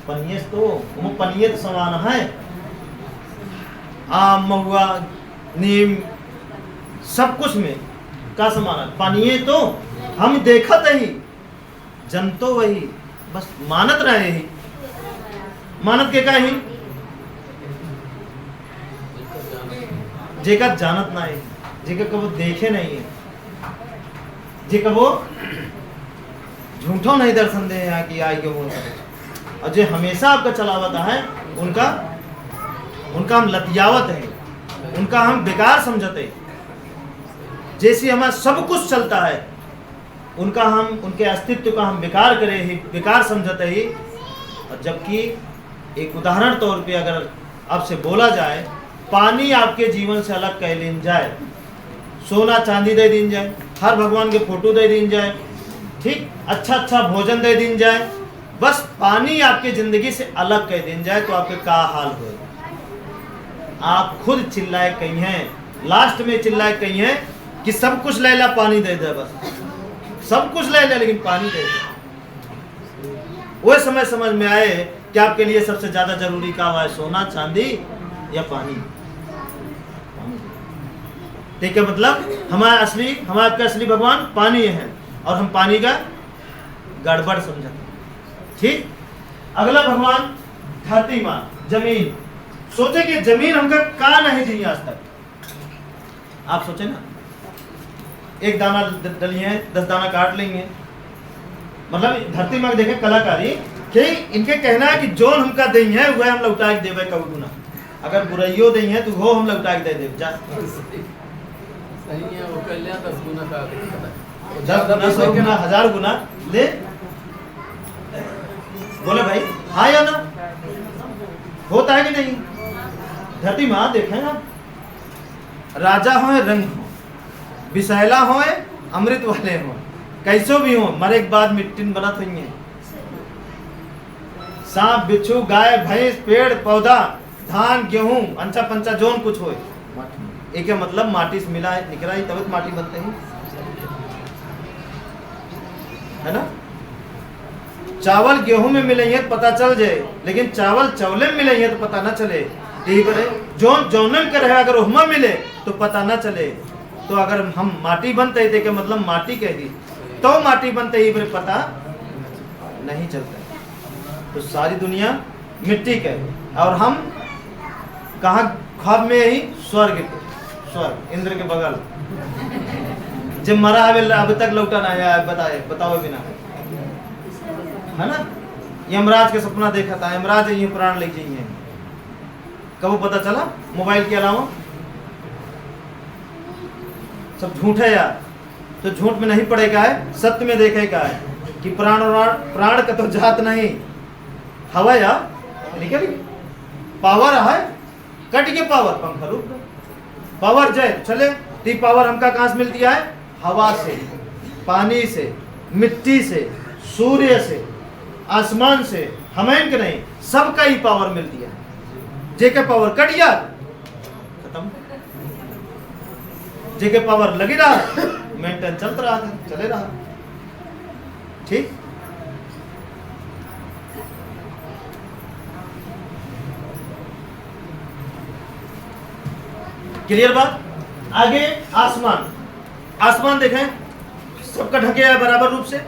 पनीय तो पनीय तो समान है। आम महुआ नीम सब कुछ में का समान है। पनीय तो हम देखत ही जनतो वही, बस मानत रहे ही, मानत के का ही जेका जानत ना है, जेका कबो देखे नहीं है, जे कबो झूठो नहीं दर्शन दे यहाँ की आई के हो, और जो हमेशा आपका चलावता है उनका हम लतियावत है, उनका हम बेकार समझते। जैसे हमारा सब कुछ चलता है उनका हम, उनके अस्तित्व का हम बेकार करे ही, बेकार समझते ही। और जबकि एक उदाहरण तौर पे अगर आपसे बोला जाए, पानी आपके जीवन से अलग कह लीन जाए, सोना चांदी दे दीन जाए, हर भगवान के फोटो दे दीन जाए, ठीक, अच्छा भोजन दे दीन जाए, बस पानी आपके जिंदगी से अलग कह दीन जाए तो आपके क्या हाल हो। आप खुद चिल्लाए कहीं हैं, लास्ट में चिल्लाए कहीं हैं कि सब कुछ ले ला, पानी दे दे, बस सब कुछ ले ले लेकिन पानी दे दे। वो समय समझ में आए कि आपके लिए सबसे ज्यादा जरूरी क्या हुआ है, सोना चांदी या पानी। ठीक है, मतलब हमारा आपका असली भगवान पानी है और हम पानी का गड़बड़ समझते। ठीक। अगला भगवान धरती माँ, जमीन। सोचे कि जमीन हमका का नहीं दी आज तक। आप सोचे ना, एक दाना डलिए 10 दाना काट लेंगे, मतलब धरती माँ देखे कलाकारी कि इनके कहना है कि जोन हमका दई है वह हम लौटा के देवे कबू गुना, अगर बुराइयों दई है तो वो हम लौटा के दे देव जा। सही है, वो कर लिया 10 गुना का, 10 गुना 100 गुना 1000 गुना ले। बोले भाई हाँ या ना, होता है कि नहीं। धरती माँ देखें आप, राजा हो रंग हो, विषैला हो अमृत वाले हो, कैसो भी हो, मरे के बाद मिट्टी बनत हुई है। सांप बिच्छू गाय भैंस पेड़ पौधा धान गेहूं अंचा पंचा जोन कुछ हो, एक मतलब माटी से मिला है निकला ही तब माटी बनते हैं, है ना। चावल गेहूं में मिलेंगे तो पता चल जाए, लेकिन चावल चवले में मिलेंगे तो पता ना चले। यही बने जोन जोनन के रहे, अगर उहमा मिले तो पता ना चले। तो अगर हम माटी बनते थे कि मतलब माटी कह दी तो माटी बनते ही बड़े पता नहीं चलता। तो सारी दुनिया मिट्टी का है और हम कहाँ ख्वाब में ही स्वर्ग इंद्र के बगल। जब मरा है अभी तक लौटा ना है, बताओ बिना, है ना। यमराज के सपना देखा था, यमराज ये प्राण ले जाइए, कब पता चला। मोबाइल के अलावा सब झूठ है यार, तो झूठ में नहीं पड़ेगा है, सत्य में देखेगा है कि प्राण का तो जात नहीं, हवा या निकल पावर है, कट के पावर पंखा रुक पावर जय चले। ती पावर हमका कहां से मिलती है, हवा से, पानी से, मिट्टी से, सूर्य से, आसमान से, हमें के नहीं, सबका ही पावर मिलती है। जेके पावर कट गया खत्म, जेके पावर लगी रहा मेंटेन चलता रहा, चले रहा। ठीक। क्लियर बात। आगे आसमान देखें, सबका ढके है बराबर रूप से।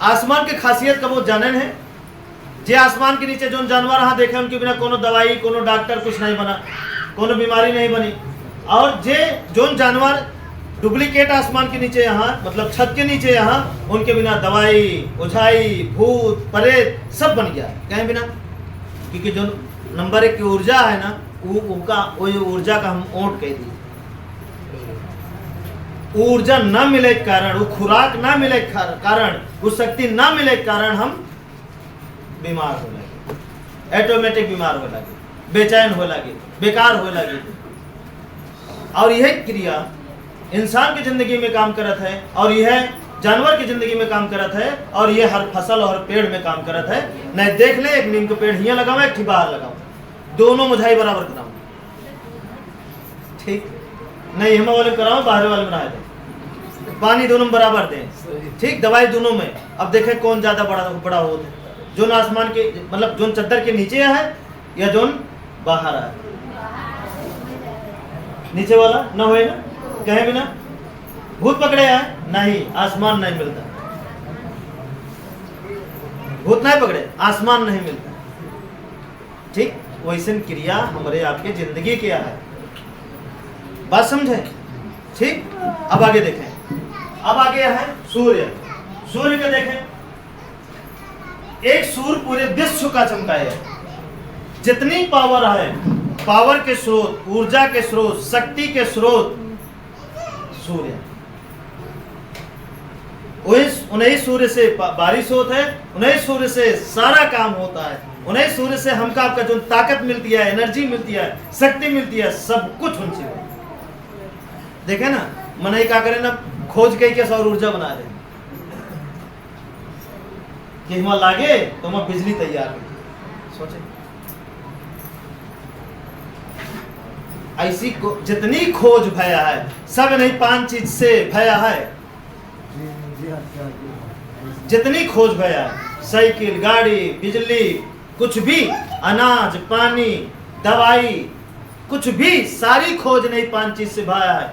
आसमान की खासियत का वो जानन है, जे आसमान के नीचे जो जानवर यहाँ देखे उनके बिना कोनो दवाई कोनो डॉक्टर कुछ नहीं बना, कोनो बीमारी नहीं बनी। और जे जोन जानवर डुप्लीकेट आसमान के नीचे यहाँ मतलब छत के नीचे यहाँ, उनके बिना दवाई ओझाई भूत प्रेत सब बन गया है। कहीं बिना, क्योंकि जो नंबर 1 की ऊर्जा है ना, वो ऊर्जा का हम ओट कह दी। ऊर्जा न मिले के कारण, वो खुराक न मिले के कारण, वो शक्ति न मिले के कारण हम बीमार हो लगे, ऑटोमेटिक बीमार हो लगे, बेचैन हो लगे, बेकार हो लगे। और यह क्रिया इंसान की जिंदगी में काम करत है, और यह जानवर की जिंदगी में काम करत है, और यह हर फसल और पेड़ में काम करत है। नहीं देख ले, एक नीम के पेड़ हियाँ लगाओ, एक ठीक बाहर लगाओ, दोनों मुझाई बराबर कराओ, ठीक नहीं हम वाले कराओ, बाहर वाले बना दे, पानी दोनों बराबर दें, ठीक, दवाई दोनों में। अब देखें कौन ज्यादा बड़ा होता है, जो आसमान के मतलब जो चद्दर के नीचे है या जो बाहर है। नीचे वाला न होए ना, कहे भी ना भूत पकड़े है, नहीं आसमान नहीं मिलता, भूत नहीं पकड़े, आसमान नहीं मिलता, ठीक। वैसे क्रिया हमारे आपके जिंदगी क्या है, बात समझे, ठीक। अब आगे देखें, अब आगे है सूर्य। सूर्य को देखें, एक सूर्य पूरे विश्व का चमकाए है। जितनी पावर है, पावर के स्रोत, ऊर्जा के स्रोत, शक्ति के स्रोत सूर्य। उन्हीं सूर्य से बारिश होता है, उन्हीं सूर्य से सारा काम होता है, उन्हीं सूर्य से हमका आपका जो ताकत मिलती है, एनर्जी मिलती है, शक्ति मिलती है, सब कुछ उनसे है। देखे ना, मन क्या करे ना, खोज के सौर ऊर्जा बना दे कि हम लागे तो हम बिजली तैयार हो। सोचे ऐसी जितनी खोज भया है, सब नहीं 5 चीज से भया है। जितनी खोज भया है, साइकिल, गाड़ी, बिजली, कुछ भी, अनाज, पानी, दवाई, कुछ भी, सारी खोज नहीं 5 चीज से भया है।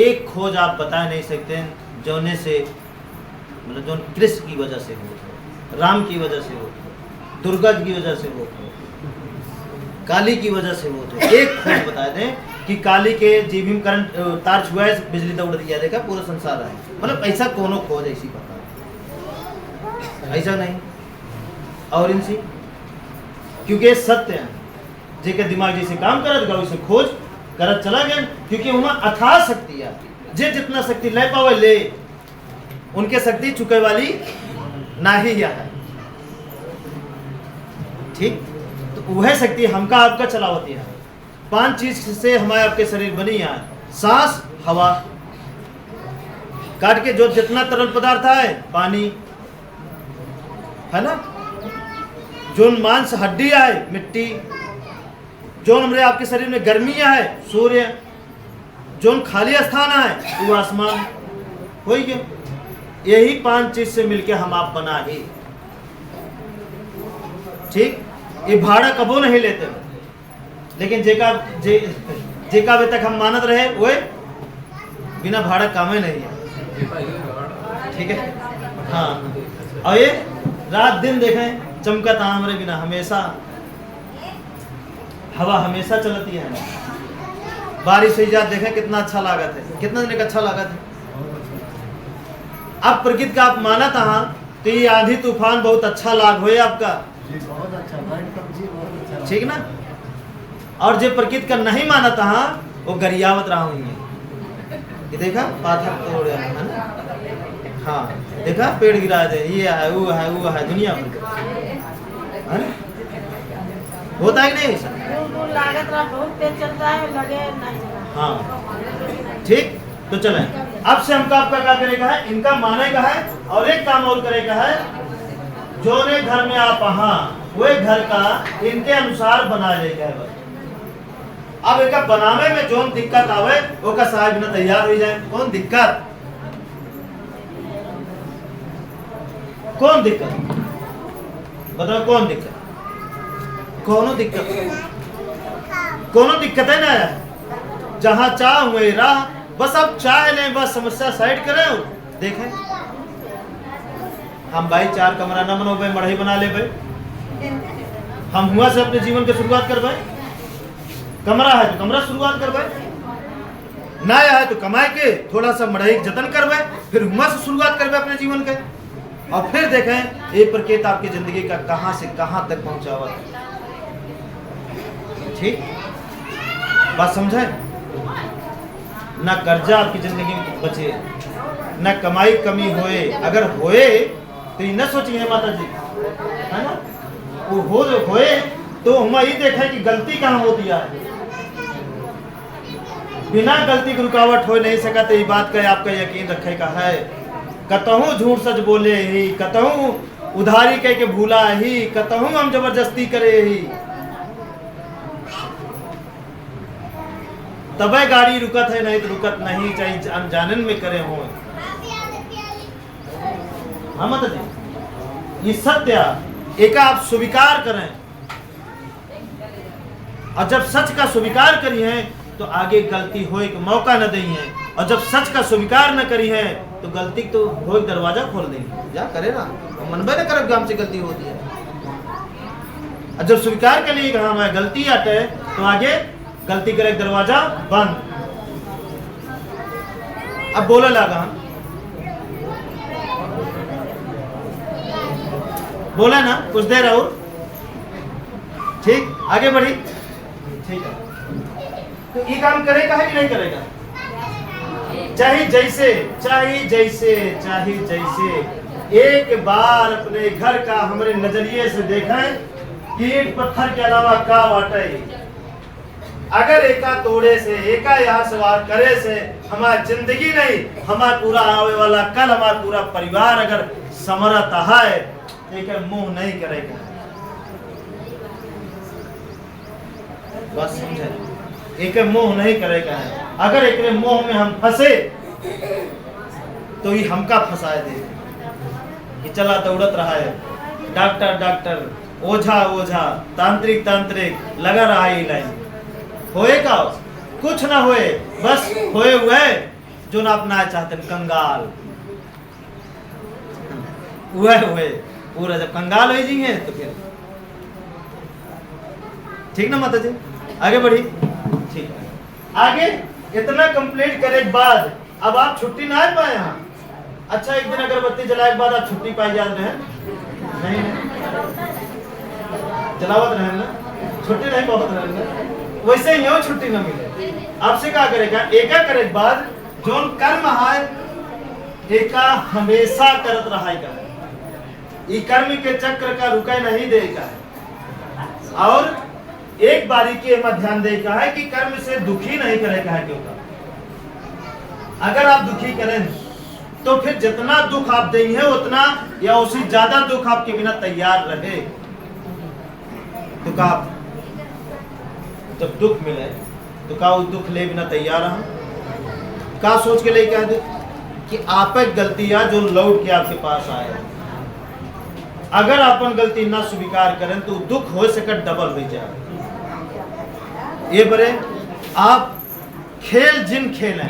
एक खोज आप बता नहीं सकते जोने से, मतलब जो कृष्ण की वजह से हो, राम की वजह से हो, दुर्गा की वजह से हो, काली की वजह से हो। तो एक खोज बता दें कि काली के जीभीम करंट तार छुआ है, बिजली दौड़ दिया, देखा पूरा संसार है। मतलब ऐसा कोनो खोज ऐसी पता, ऐसा नहीं। और इनसी क्योंकि ये सत्य है, जेके दिमाग जैसे काम करत गया वैसे खोज करत चला गया, क्योंकि वहां अथाह शक्ति है। जे जितना शक्ति ले पावे ले, उनके शक्ति चुके वाली ना ही है, ठीक। तो वह शक्ति हमका आपका चलावती है। 5 चीज से हमारे आपके शरीर बनी है, सांस, हवा, काट के जो जितना तरल पदार्थ है, पानी है ना, जो मांस हड्डी है, मिट्टी, जो हमारे आपके शरीर में गर्मियां है, सूर्य, जो खाली स्थान है वो आसमान, हो गया। यही 5 चीज से मिलके हम आप बना ही, ठीक। ये भाड़ा कबो नहीं लेते, लेकिन जेका अभी तक हम मानत रहे वो बिना भाड़ा कामे नहीं है, ठीक है। हाँ, और ये रात दिन देखें चमका तामरे बिना, हमेशा हवा हमेशा चलती है, बारिश हुई जात देखें कितना अच्छा लागत है, कितना दिन का अच्छा लागत है। अब प्रकृति का आप माना था, तो ये आंधी तूफान बहुत अच्छा लाग हो आपका, बहुत अच्छा, ठीक ना। और जो प्रकृति का नहीं माना था, वो गरियावत रहा हुई है। ये देखा पाथर तोड़ है ना, हाँ देखा पेड़ गिरा दे, ये है वो है वो है, दुनिया भर होता है कि नहीं ऐसा? लागत रहा बहुत तेज चलता है, लगे नहीं। हाँ, ठीक। तो चले अब से हमका आपका क्या करेगा है, इनका माने का है, और एक काम और करेगा है, जो ने घर में आप वे घर का इनके अनुसार बना लेगा है। अब एक बनावे में जो दिक्कत आवे वो का साहब ना तैयार हो जाए। कौन दिक्कत, कौन दिक्कत बताओ, कौन दिक्कत, कोनो दिक्कत, कोनो दिक्कत है ना। जहां चाह हुए राह, बस अब चाह लें, बस समस्या साइड करें और देखें। हम भाई 4 कमरा न बनोबे, मढ़ई बना ले भाई, हम हुआ से अपने जीवन की शुरुआत करबे। कमरा है तो कमरा शुरुआत करबे, ना है तो कमाए के थोड़ा सा मढ़ई जतन करबे, फिर हुआ से शुरुआत करबे अपने जीवन के, और फिर देखें ये प्रकृति आपकी जिंदगी का कहां से कहां तक पहुंचावा। ठीक बात समझे, न कर्जा आपकी जिंदगी में बचे, न कमाई कमी होए। अगर होए तो ये न सोचिए माता जी, है ना, वो होए तो हम ये देखें कि गलती कहाँ होती है। बिना गलती की रुकावट हो नहीं सका तो ये बात का आपका यकीन रखे का है। कतहूँ झूठ सच बोले ही, कतहूँ उधारी कह के भूला ही, कतहूँ हम जबरदस्ती करे ही, तबे गाड़ी रुकत है, नहीं तो रुकत नहीं, चाहे अनजानन में करे हो। हाँ माता जी, ये सत्य एक आप स्वीकार करें, और जब सच का स्वीकार करी है तो आगे गलती होए का मौका न दी है, और जब सच का स्वीकार न करी है तो गलती तो हो दरवाजा खोल देंगे, जा करे ना मनबे न करे हमसे गलती होती है। और जब स्वीकार कर लिए हाँ मैं गलती आते तो आगे गलती करे दरवाजा बंद। अब बोले लगा, बोला ना कुछ देर और, ठीक आगे बढ़ी, ठीक है। तो ये काम करेगा है कि नहीं करेगा? चाहे जैसे चाहे जैसे चाहे जैसे एक बार अपने घर का हमारे नजरिए से देखें, ईंट पत्थर के अलावा का बाटे। अगर एका तोड़े से एका यहाँ सवार करे से हमारी जिंदगी नहीं, हमारा पूरा आवे वाला कल, हमारा पूरा परिवार अगर समरत है, एक मुंह नहीं करेगा। बस समझे, एक मोह नहीं करेगा है। अगर एक मोह में हम फंसे तो ये हमका फंसाए दे, ये चला दौड़त रहा है, डॉक्टर डॉक्टर, ओझा ओझा, तांत्रिक तांत्रिक, लगा रहा है ये लाइन। होए का कुछ ना होए, बस होए हुए जो ना अपना चाहते कंगाल, वह हुए पूरा। जब कंगाल हो जी तो फिर ठीक ना माता जी, आगे बढ़ी, ठीक है। आगे इतना कंप्लीट करे के बाद अब आप छुट्टी ना पाए यहाँ। अच्छा एक दिन अगरबत्ती जलाए के बाद आप छुट्टी पाई याद रहे नहीं, जलावत रहे ना, छुट्टी नहीं बहुत रहे, वैसे ही हो छुट्टी ना मिले। आपसे क्या करेगा, एका करे के बाद जो कर्म है एका हमेशा करत रहेगा, ये कर्म के चक्र का रुका नहीं देगा। और एक बारीकी में ध्यान देगा है कि कर्म से दुखी नहीं करेगा है। क्यों? अगर आप दुखी करें तो फिर जितना दुख आप देंगे उतना या उससे ज्यादा दुख आपके बिना तैयार रहे। तो का जब दुख मिले तो का उस दुख ले बिना तैयार हम का सोच के ले कह दे कि आप गलतियां जो लौट के आपके पास आए, अगर अपन गलती ना स्वीकार करें तो दुख हो सके डबल हो जाए। ये बरे आप खेल जिन खेलें,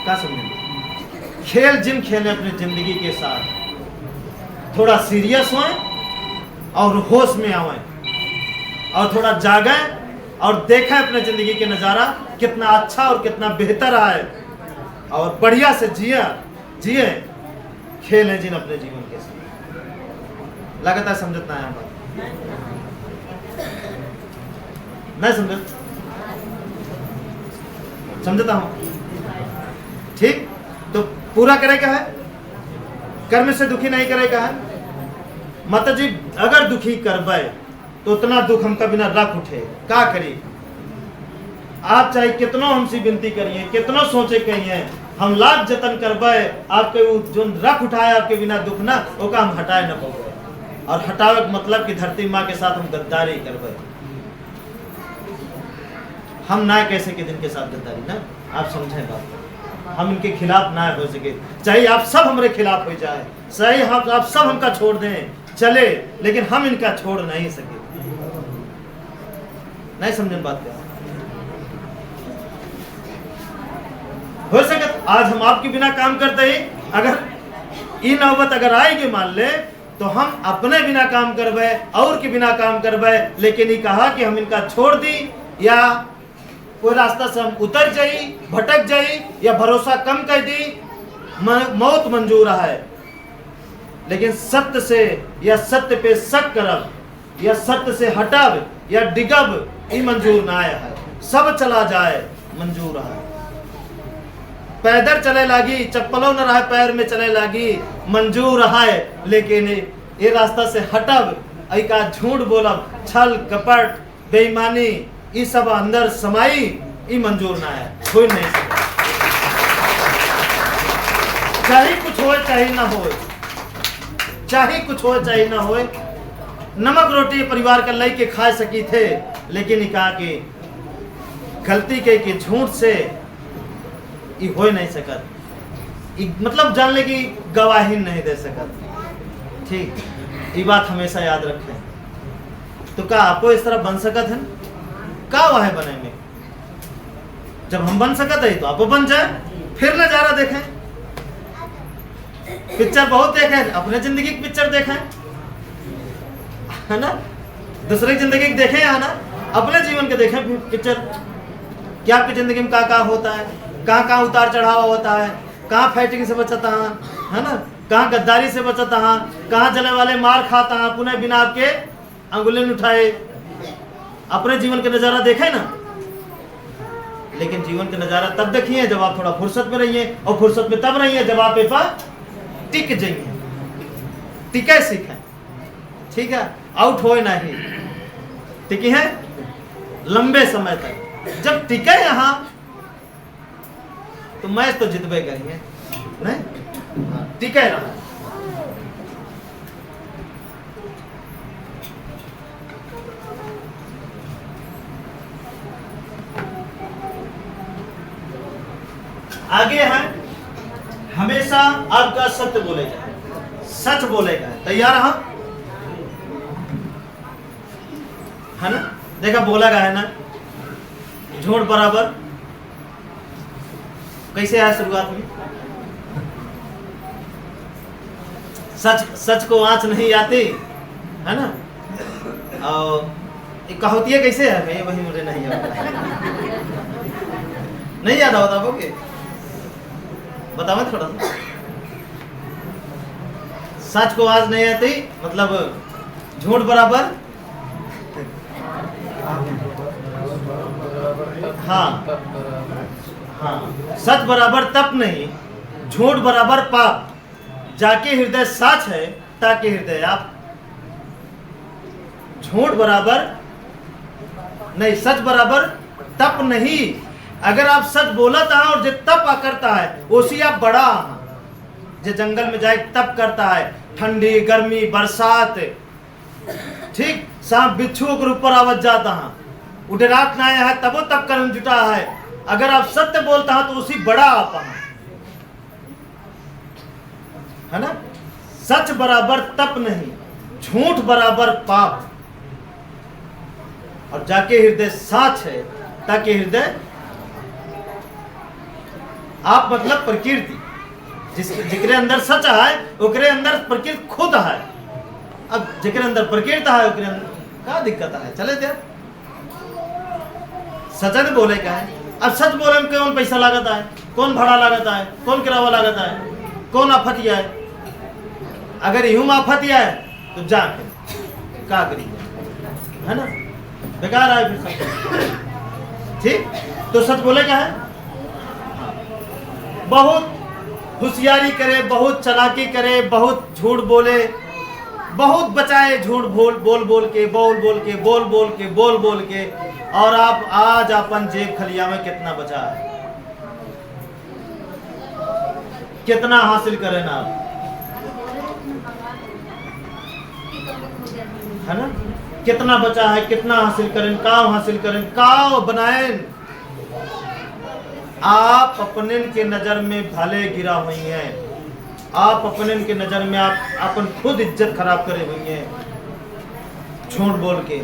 क्या समझें, खेल जिन खेलें अपनी जिंदगी के साथ, थोड़ा सीरियस होएं और होश में आवें और थोड़ा जागें और देखें अपने जिंदगी के नज़ारा कितना अच्छा और कितना बेहतर है, और बढ़िया से जिए खेलें जिन अपने जीवन के साथ। लगातार समझता है बात नहीं समझता हूं, ठीक। तो पूरा करेगा है, कर्म से दुखी नहीं करेगा है। माता जी अगर दुखी करबे तो उतना दुख हमका बिना रख उठे, क्या करी। आप चाहे कितना हमसे विनती करिए, कितना सोचे कहिए, हम लाख जतन करबे आपके जो रख उठाए आपके बिना दुख ना ओका हम हटाए न पाओगे। और हटावे का मतलब कि धरती माँ के साथ हम गद्दारी करबे। हम ना कैसे के दिन के साथ गद्दारी ना, आप समझे बात, हम इनके खिलाफ ना हो सके, चाहे आप सब हमारे खिलाफ हो जाए, सही आप सब हमका छोड़ दें चले, लेकिन हम इनका छोड़ नहीं सके। नहीं समझे बात क्या हो सके। आज हम आपके बिना काम करते ही अगर ये नौबत अगर आएगी मान ले तो हम अपने बिना काम करबे और के बिना काम करबे, लेकिन ये कहा कि हम इनका छोड़ दी या कोई रास्ता से हम उतर जाई, भटक जाई या भरोसा कम कर दी, मौत मंजूर है। लेकिन सत्य से या सत्य पे शक करब या सत्य से हटब या डिगब ये मंजूर ना आया है। सब चला जाए मंजूर है। पैदल चले लागी, चप्पलों न रहे पैर में चले लागी, मंजूर है। लेकिन ये रास्ता से हटब, ऐका झूठ बोलब, छल कपट बेईमानी ये सब अंदर समाई, ये मंजूर ना है, कोई नहीं सकता। चाहे कुछ हो चाहे ना हो, चाहे कुछ हो चाहे ना हो, नमक रोटी परिवार का लई के खा सकी थे, लेकिन कहा कि गलती के झूठ से ये हो नहीं सकत, मतलब जान ले कि गवाही नहीं दे सकत। ठीक, ये बात हमेशा याद रखें। तो क्या आपको इस तरह बन सकत है? का वह बने में जब हम बन सकत है तो आप बन जाए, फिर नजारा देखें। पिक्चर बहुत देखे, अपने जिंदगी की पिक्चर देखें, है ना, दूसरे की जिंदगी की देखें या ना, अपने जीवन के देखें पिक्चर। क्या आपकी जिंदगी में क्या होता है, कहाँ उतार चढ़ाव होता है, कहाँ फाइटिंग से बचता है ना, कहाँ गद्दारी से बचता है, कहाँ जले वाले मार खाता है, पुनः बिना आपके अंगुली उठाए। अपने जीवन के नज़ारा देखे ना, लेकिन जीवन के नज़ारा तब देखिए जब आप थोड़ा फुर्सत में रहिए, और फुर्सत में तब रहिए जब आप पर टिक जाइए, टिके सीखें। ठीक है, आउट हो नहीं, टिकी है लंबे समय तक। जब टिके यहाँ तो मैच तो जितबे करिए, नहीं टिके रहा। आगे है हमेशा आपका सत्य बोलेगा, सच बोलेगा। तैयार है ना? देखा बोला गया है ना, झूठ बराबर कैसे है शुरुआत में, सच को आंच नहीं आती, है ना। और एक कहावती कैसे है, मैं वही मुझे नहीं याद, नहीं याद होता बोगे, बताओ थोड़ा सा। सच को आज नहीं आती मतलब झूठ बराबर, हाँ हाँ, सच बराबर तप नहीं, झूठ बराबर पाप। जाके हृदय साच है ताकि हृदय आप, झूठ बराबर नहीं, सच बराबर तप नहीं। अगर आप सच बोलता है और जो तप करता है उसी आप बड़ा, जो जंगल में जाए तप करता है, ठंडी गर्मी बरसात, ठीक, सांप बिच्छू के ऊपर आवाज जाता है, उठे रात ना आया है तब वो तप कर जुटा है। अगर आप सत्य बोलता है तो उसी बड़ा आप है ना। सच बराबर तप नहीं, झूठ बराबर पाप। और जाके हृदय साच है ताकि हृदय आप मतलब प्रकृति, जिसके अंदर सच है ओकरे अंदर प्रकृति खुद है। अब जिक्र अंदर प्रकृति है ओकरे अंदर क्या दिक्कत है, चले दे सच बोले का है। अब सच बोले में कौन पैसा लागत है, कौन भाड़ा लागत है, कौन किराया लागत है, कौन आफतिया है। अगर यूं आफतिया है तो जाके क्या करिए, है ना, बेकार है फिर सब। ठीक, तो सच बोले का है, बहुत होशियारी करे, बहुत चालाकी करे, बहुत झूठ बोले, बहुत बचाए झूठ बोल के, और आप आज अपन जेब खलिया में कितना बचा है, कितना हासिल करें ना आप, है ना, कितना बचा है, कितना हासिल करें, काम हासिल करें, काम बनाए। आप अपने के नजर में भले गिरा हुई हैं, आप अपने के नजर में आप अपन खुद इज्जत खराब करे हुई हैं झूठ बोल के।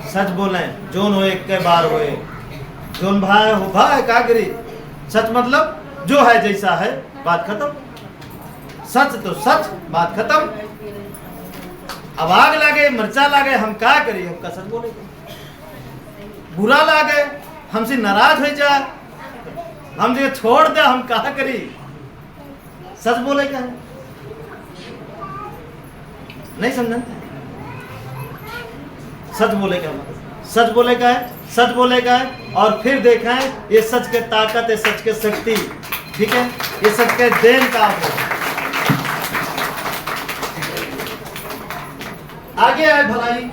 सच बोलें, जोन हो एक के बार होए, जोन भाई हो भाई का करी। सच मतलब जो है जैसा है, बात खत्म। सच तो सच, बात खत्म। अब आग लागे मरचा लागे हम क्या करी, हमका सच बोले। बुरा लागे हमसे नाराज हो जाए, हम जो छोड़ दे हम क्या करी, सच बोले क्या है, नहीं समझते। सच बोले क्या मतलब, सच बोले का है, सच बोले का है, और फिर देखा है ये सच के ताकत है, सच के शक्ति, ठीक है, ये सच के देन का है। आगे है भलाई,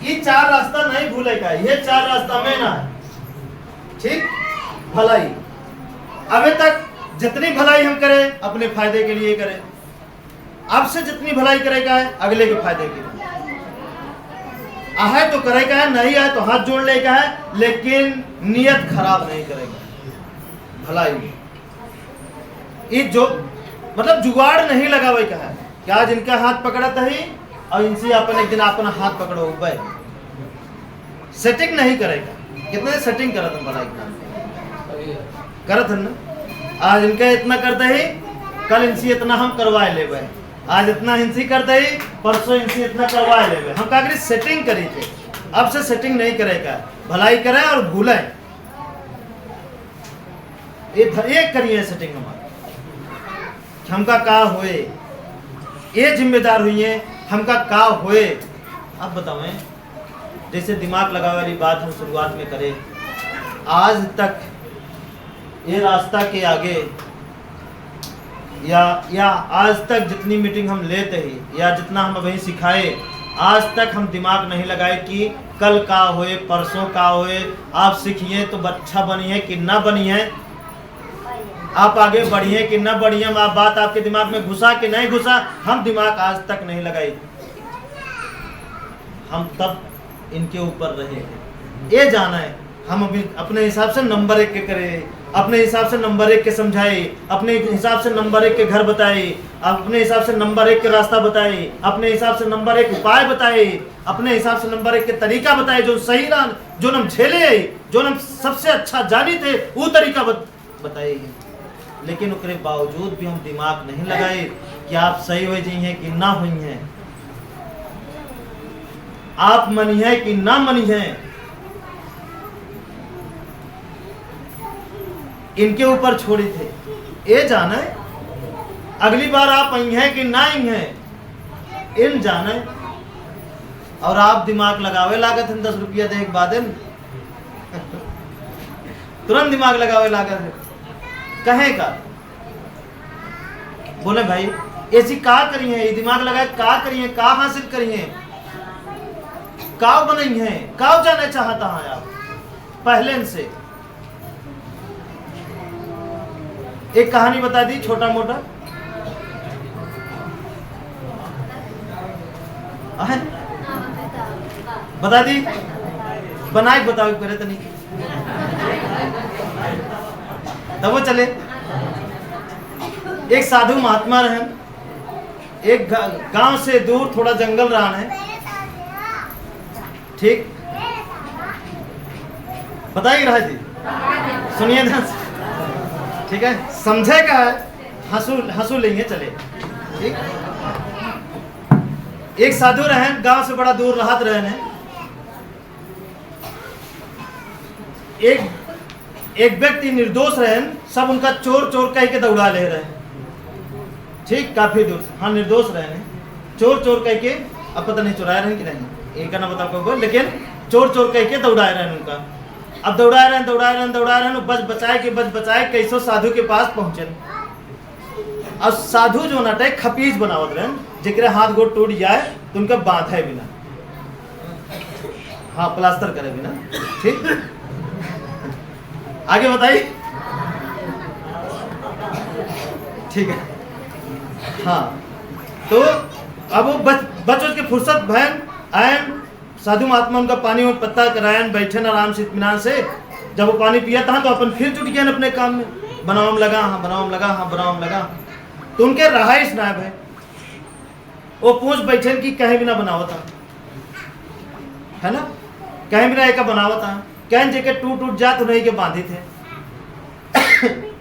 ये 4 रास्ता नहीं भूले का, ये 4 रास्ता में ना है, ठीक। भलाई, अभी तक जितनी भलाई हम करें अपने फायदे के लिए करें, अब से जितनी भलाई करेगा है अगले के फायदे के लिए, आहे तो करेगा है, नहीं आए तो हाथ जोड़ लेगा है, लेकिन नियत खराब नहीं करेगा। भलाई ये जो मतलब जुगाड़ नहीं लगावे का है कि आज इनका हाथ पकड़ता ही और इनसे अपन एक दिन अपना हाथ पकड़ो भाई, सेटिंग नहीं करेगा। कितने सेटिंग करत हम भलाई करत है ना, आज इनका इतना करते ही कल इनसे इतना हम करवाए ले भाई, आज इतना इनसे करते ही परसों इनसे इतना करवाए ले भाई। हम का करी सेटिंग करी थे, अब से सेटिंग नहीं करेगा, भलाई करें और भूलें, ये करिए सेटिंग हमारी, हमका का होए, ये जिम्मेदार हुई है हमका का होए। अब बताओ, जैसे दिमाग लगावे वाली बात हम शुरुआत में करें, आज तक ये रास्ता के आगे या आज तक जितनी मीटिंग हम लेते ही या जितना हम अभी सिखाए, आज तक हम दिमाग नहीं लगाए कि कल का होए, परसों का होए, आप सीखिए तो अच्छा बनिए कि ना बनिए, आप आगे बढ़िए कि ना बढ़िए, आप बात आपके दिमाग में घुसा कि नहीं घुसा, हम दिमाग आज तक नहीं लगाए। हम तब इनके ऊपर रहे, ये जाना है हम अभी अपने हिसाब से नंबर 1 के करें, अपने हिसाब से नंबर 1 के समझाए, अपने हिसाब से नंबर 1 के घर बताए, अपने हिसाब से नंबर 1 के रास्ता बताए, अपने हिसाब से नंबर 1 उपाय बताए, अपने हिसाब से नंबर 1 के तरीका बताए, जो सही ना, जो हम झेले, जो हम सबसे अच्छा जानी थे वो तरीका बताए। लेकिन उसके बावजूद भी हम दिमाग नहीं लगाए कि आप सही हो जी हैं कि ना हुई हैं, आप मनी है कि ना मनी है, इनके ऊपर छोड़ी थे। ये जाने अगली बार आप आई हैं कि ना आई हैं, इन जाने। और आप दिमाग लगावे लागत है 10 रुपया दे एक बाद तुरंत दिमाग लगावे लागत है, कहे का बोले भाई ऐसी का करी है, ये दिमाग लगाए का करी है, का हासिल करी है, का बनाई है, का जाने चाहता है आप पहले से। एक कहानी बता दी छोटा मोटा, बता दी, बनाए बताओ करे तो नहीं तब वो चले। एक साधु महात्मा रहे, एक गांव से दूर थोड़ा जंगल रहा है, ठीक, बताइए रहा जी, सुनिए ना, ठीक है, समझे का है, हंसू लेंगे चले, ठीक। एक साधु रहे, गांव से बड़ा दूर रहत रहे, एक व्यक्ति निर्दोष रहे, सब उनका चोर चोर कह के दौड़ा ले रहे, ठीक, काफी दूर से, हाँ निर्दोष रहे, चोर चोर कह के, अब पता नहीं चुराए रहे कि नहीं, एक ना बता पाऊंगा, लेकिन चोर चोर कह के दौड़ाए रहे उनका। अब दौड़ा रहे बच बचाए कैसो साधु के पास पहुंचे। अब साधु जो नटे खपीज बनावत रहे, जेकरे हाथ गोड़ टूट जाए तो उनका बांधे बिना, हाँ प्लास्टर करे बिना, ठीक। आगे बताइए, ठीक है, हाँ। तो अब वो बच के फुर्सत भयन आयन, साधु महात्मा उनका पानी और पत्ता करायन, बैठे न आराम से इत्मीनान से। जब वो पानी पिया था तो अपन फिर जुट गए अपने काम में, बनावम लगा, हाँ बनावम लगा, हाँ बनावम लगा। तो उनके रहाइश नायब है, वो पूछ बैठे कि कहीं भी ना बनावत है ना, कहीं भी ना एक बनावत है, कहीं जेके टूट जा तो नहीं के बांधे थे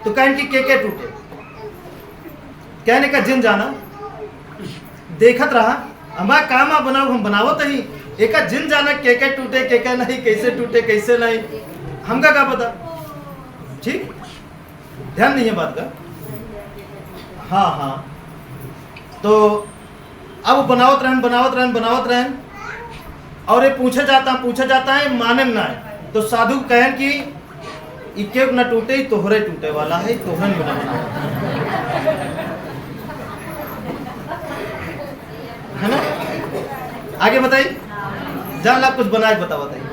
तो कहीं की के टूटे, कहने का जिन जाना देखत रहा, हमारा काम आ बनाओ, हम बनावत ही, एक जिन जाना के टूटे के नहीं, कैसे टूटे कैसे नहीं, हमका क्या पता, ठीक, ध्यान नहीं है बात का, हाँ हाँ। तो अब बनावत रहन, और ये पूछे जाता है माने ना है। तो साधु कहन कि इके न टूटे तोहरे टूटे वाला है, तोहरे न बना है ना। आगे बताइए, जान ला कुछ बनाए बता बताइए।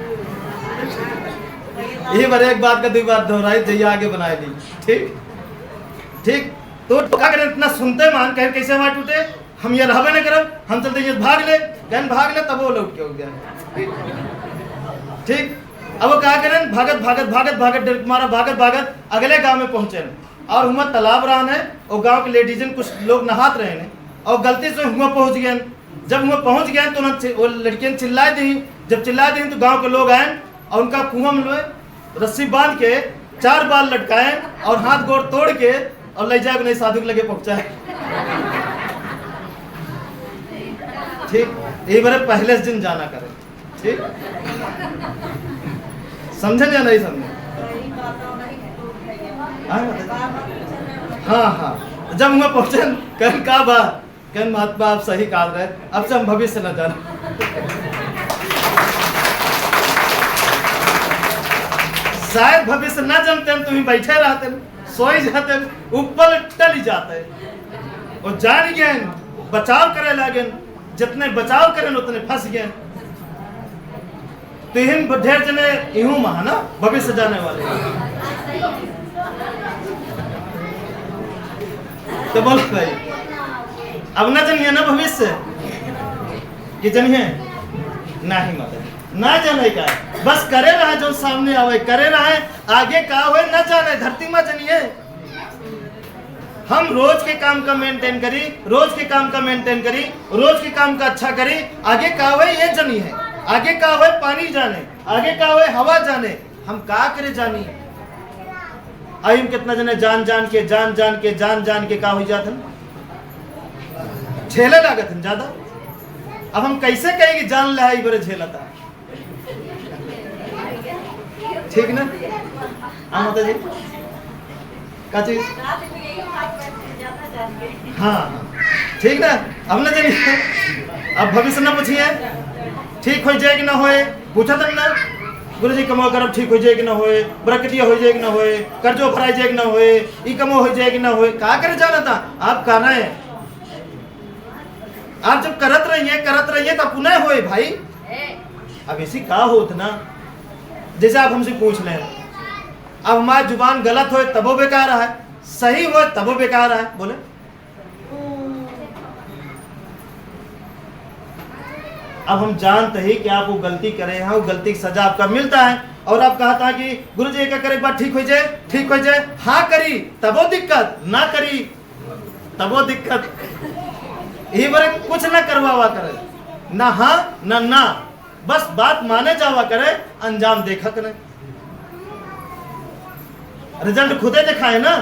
ये बार एक बात का 2 बार दोहराई जाइए, आगे बनाए नहीं। ठीक ठीक। तो क्या करें, इतना सुनते मान कहे कैसे हमारे टूटे, हम ये रहबे न करब, हम चलते ये भाग ले, तब वो लौट के हो गया। ठीक। अब वो क्या करें, भागत डर मारा, भागत अगले गांव में पहुंचे और हुआ तालाब रहन है और गांव के लेडीजन कुछ लोग नहात रहे हैं और गलती से हुआ पहुंच गए। जब हुआ पहुंच गए तो वो लड़कियां चिल्लाए दी। जब चिल्लाए दी तो गांव के लोग आए और उनका कुआं में रस्सी बांध के 4 बाल लटकाए और हाथ गोड़ तोड़ के और ले जाए नहीं साधु के लगे पहुंचाए। ठीक। ये बारे पहले दिन जाना करें। ठीक, समझे या नहीं समझे? हाँ हाँ। जब हम पहुंचे कल का बात कल महात्मा आप सही काल रहे, अब से हम भविष्य न जाना। शायद भविष्य न जानते तुम्हें बैठे रहते, सोई जाते, ऊपर टल जाते और जान गए बचाव करे लगे। जितने बचाव करें उतने फंस गए। तो इन ढेर जने इहू महा ना भविष्य जाने वाले। तो बोल भाई अब ना जानिए ना भविष्य कि जानिए नहीं मतलब ना जाने का, बस करे रहे जो सामने आवे करे रहे, आगे का हुए न जाने धरती में जानिए। हम रोज के काम का मेंटेन करी, रोज के काम का मेंटेन करी, रोज के काम का अच्छा करी, आगे का हुए ये जानी है, आगे का हुए पानी जाने, आगे का हुए हवा जाने, हम का करे जानी। आइम कितना जने जान जान के का हो जाते झेले लागत हैं ज्यादा। अब हम कैसे कहेंगे जान ले आई बड़े झेलता। ठीक ना? हाँ माता जी का चीज हाँ ठीक ना। अब ना जानिए, अब भविष्य ना पूछिए ठीक हो जाए कि ना होए, पूछा तक ना गुरु जी कमो करब ठीक हो जाए कि ना होए, बरकतिया हो जाए कि ना होए, कर्जो भराई जाए कि ना होए, ई कमो हो जाए कि ना होए, का करे जाना था आप कर रहे हैं। आप जब करत रहिए तो पुनः होए भाई। अब इसी का होत ना, जैसे आप हमसे पूछ लें, अब हमारी जुबान गलत हो तबो बेकार है, सही हो तबो बेकार है। बोले अब हम जानते ही कि आप वो गलती करे हैं, वो गलती की सजा आपका मिलता है। और आप कहा था कि गुरु जी क्या करे, एक बार ठीक हो जाए, हाँ करी तबो दिक्कत, ना करी तबो दिक्कत। ये बारे कुछ ना करवावा करे, ना हाँ ना, बस बात माने जावा करे, अंजाम देखा करे, रिजल्ट खुदे दिखाए ना।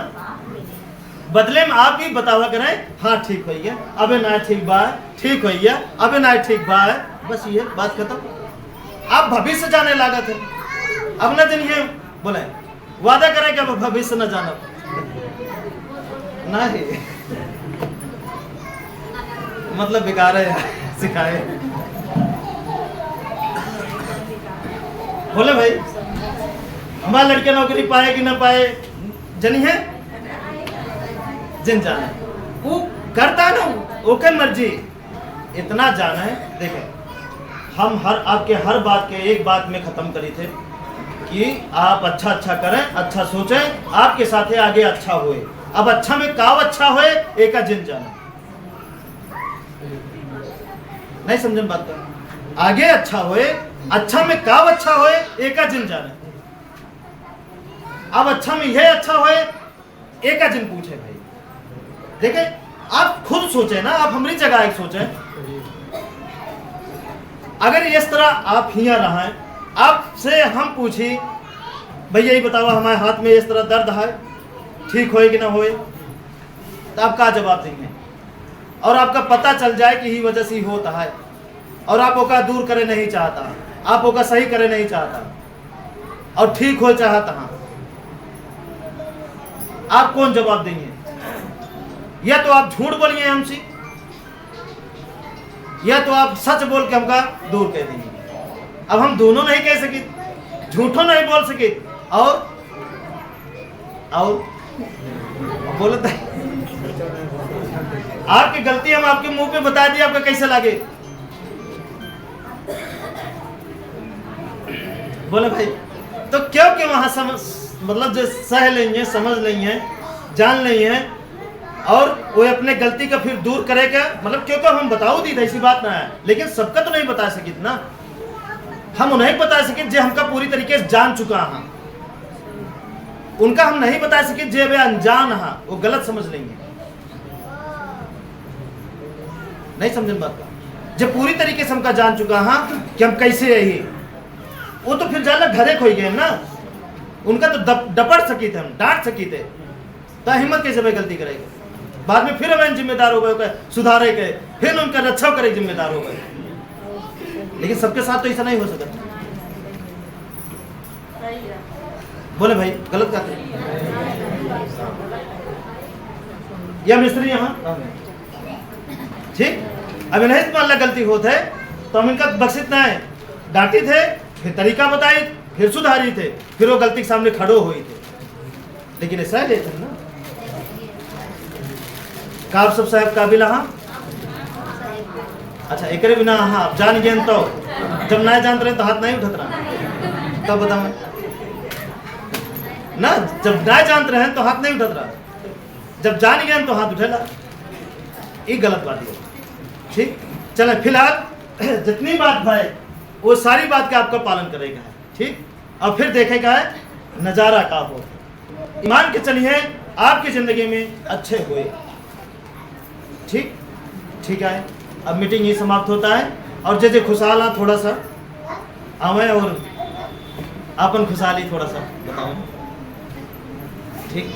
बदले में आप ही बतावा करें हाँ ठीक हो गया, अबे ना ठीक बा, ठीक हो गया, अबे ना ठीक बा, बस ये बात खत्म। आप भविष्य जाने लागत है। अब ना दिन ये बोले वादा करें कि अब भविष्य न जाना नहीं, मतलब बेकार है सिखाए। बोले भाई हमारा लड़के नौकरी पाए कि ना पाए जनी है, जिन जाना वो करता ना, ओके मर्जी, इतना जाना है। देखें हम आपके हर बात के एक बात में खत्म करी थे कि आप अच्छा करें, अच्छा सोचें, आपके साथ आगे अच्छा होए। अब अच्छा में काव अच्छा होए एक जिन जाना, नहीं समझन बात कर, आगे अच्छा होए, अच्छा में काव अच्छा होए एक जिन जाना। अब अच्छा में यह अच्छा होए एक जिन पूछे भाई। देखें आप खुद सोचे ना, आप हमारी जगह एक सोचे, अगर इस तरह आप हिया रहा है, आपसे हम पूछी भैया ये बताओ हमारे हाथ में इस तरह दर्द है, ठीक होए कि ना होए, तो आप क्या जवाब देंगे? और आपका पता चल जाए कि ही वजह से ही होता है और आप ओका दूर करे नहीं चाहता, आप ओका सही करे नहीं चाहता और ठीक हो चाहता, आप कौन जवाब देंगे? या तो आप झूठ बोलिए हमसे, या तो आप सच बोल के हमका दूर कह देंगे। अब हम दोनों नहीं कह सके, झूठो नहीं बोल सके, और बोलता है आपकी गलती हम आपके मुंह पे बता दिए, आपका कैसे लगे? बोले भाई तो क्योंकि वहां समझ मतलब जो सह लेंगे, समझ लेंगे, जान लेंगे, और वो अपने गलती का फिर दूर करेगा, मतलब क्योंकि हम बताओ दी था, ऐसी बात ना है, लेकिन सबका तो नहीं बता सके ना, हम उन्हें बता सके जो हमका पूरी तरीके से जान चुका है, उनका हम नहीं बता सके जो वे अनजान है, वो गलत समझ लेंगे। नहीं समझन बात का, जब पूरी तरीके से हमका जान चुका है कि हम कैसे है, वो तो फिर ज्यादा घरे खोई गए ना, उनका तो डपट सकी थे, हम डांट सकी थे, तो हिम्मत कैसे भाई गलती करेगा? बाद में फिर हमें जिम्मेदार हो गए, सुधारे गए, फिर उनका रक्षा करे जिम्मेदार हो गए। लेकिन सबके साथ तो ऐसा नहीं हो सकता। बोले भाई गलत कहते हैं या मिस्त्री यहाँ ठीक, अब नहीं मान ला गलती होते है तो हम इनका बख्शित ना है, डांटी थे, फिर तरीका बताई, फिर सुधारी थे, फिर वो गलती के सामने खड़ो हुई थे, लेकिन ऐसा लेते ना का आप सब साहब काबिल हाँ। अच्छा एक बिना हाँ आप जान गए तो जब ना जानते रहे तो हाथ नहीं उठत रहा, तब बताओ ना, जब ना जानते रहे तो हाथ नहीं उठत रहा, जब जान गए तो हाथ उठेला, ये गलत बात है। ठीक, चले फिलहाल जितनी बात भाई वो सारी बात का आपका पालन करेगा है, ठीक, और फिर देखेगा है नजारा का हो, ईमान के चलिए आपकी जिंदगी में अच्छे हुए। ठीक, ठीक है, अब मीटिंग ही समाप्त होता है, और जे खुशहाल है थोड़ा सा आवे और अपन खुशहाली थोड़ा सा बताओ। ठीक,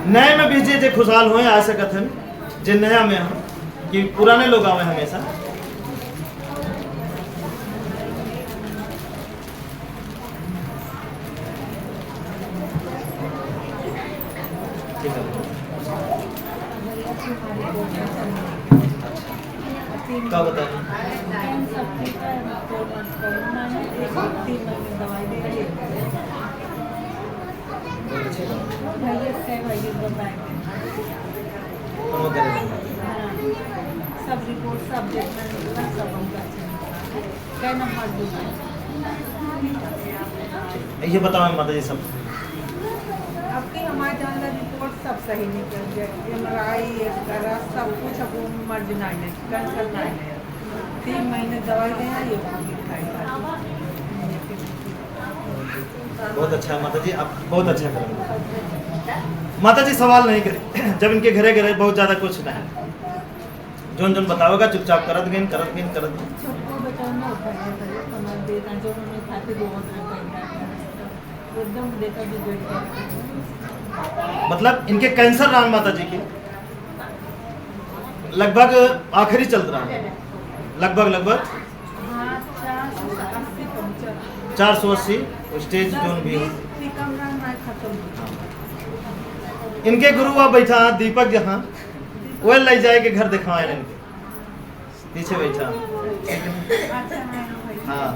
नए में भी जे खुशहाल हो आ सकत हैं, जे नया में हम कि पुराने लोग आवे हमेशा। क्या बताएं? सब रिपोर्ट सब देखना सब क्या नंबर ये बताओ माता जी सब आपके हमारे जानना रिपोर्ट सब सही निकल जाए, एमआरआई सब कुछ अब मार्जिनाइल है, कैंसर नहीं है, 3 महीने दवाई देना ये बहुत अच्छा है माता जी, आप बहुत अच्छा करेंगे। माता जी सवाल नहीं करे, जब इनके घरे घरे बहुत ज़्यादा कुछ ना है, जोन जोन बताओगा चुपचाप करत गए करत गए करत गए। सबको बताना होता है देना जो उन्होंने खाते दो एकदम देता भी मतलब इनके कैंसर रान माता जी के लगभग आखिरी चल रहा है, लगभग 480 स्टेज जोन भी है। इनके गुरु आ बैठा दीपक जहाँ वो ले जाए के घर दिखाए इनके पीछे बैठा। हाँ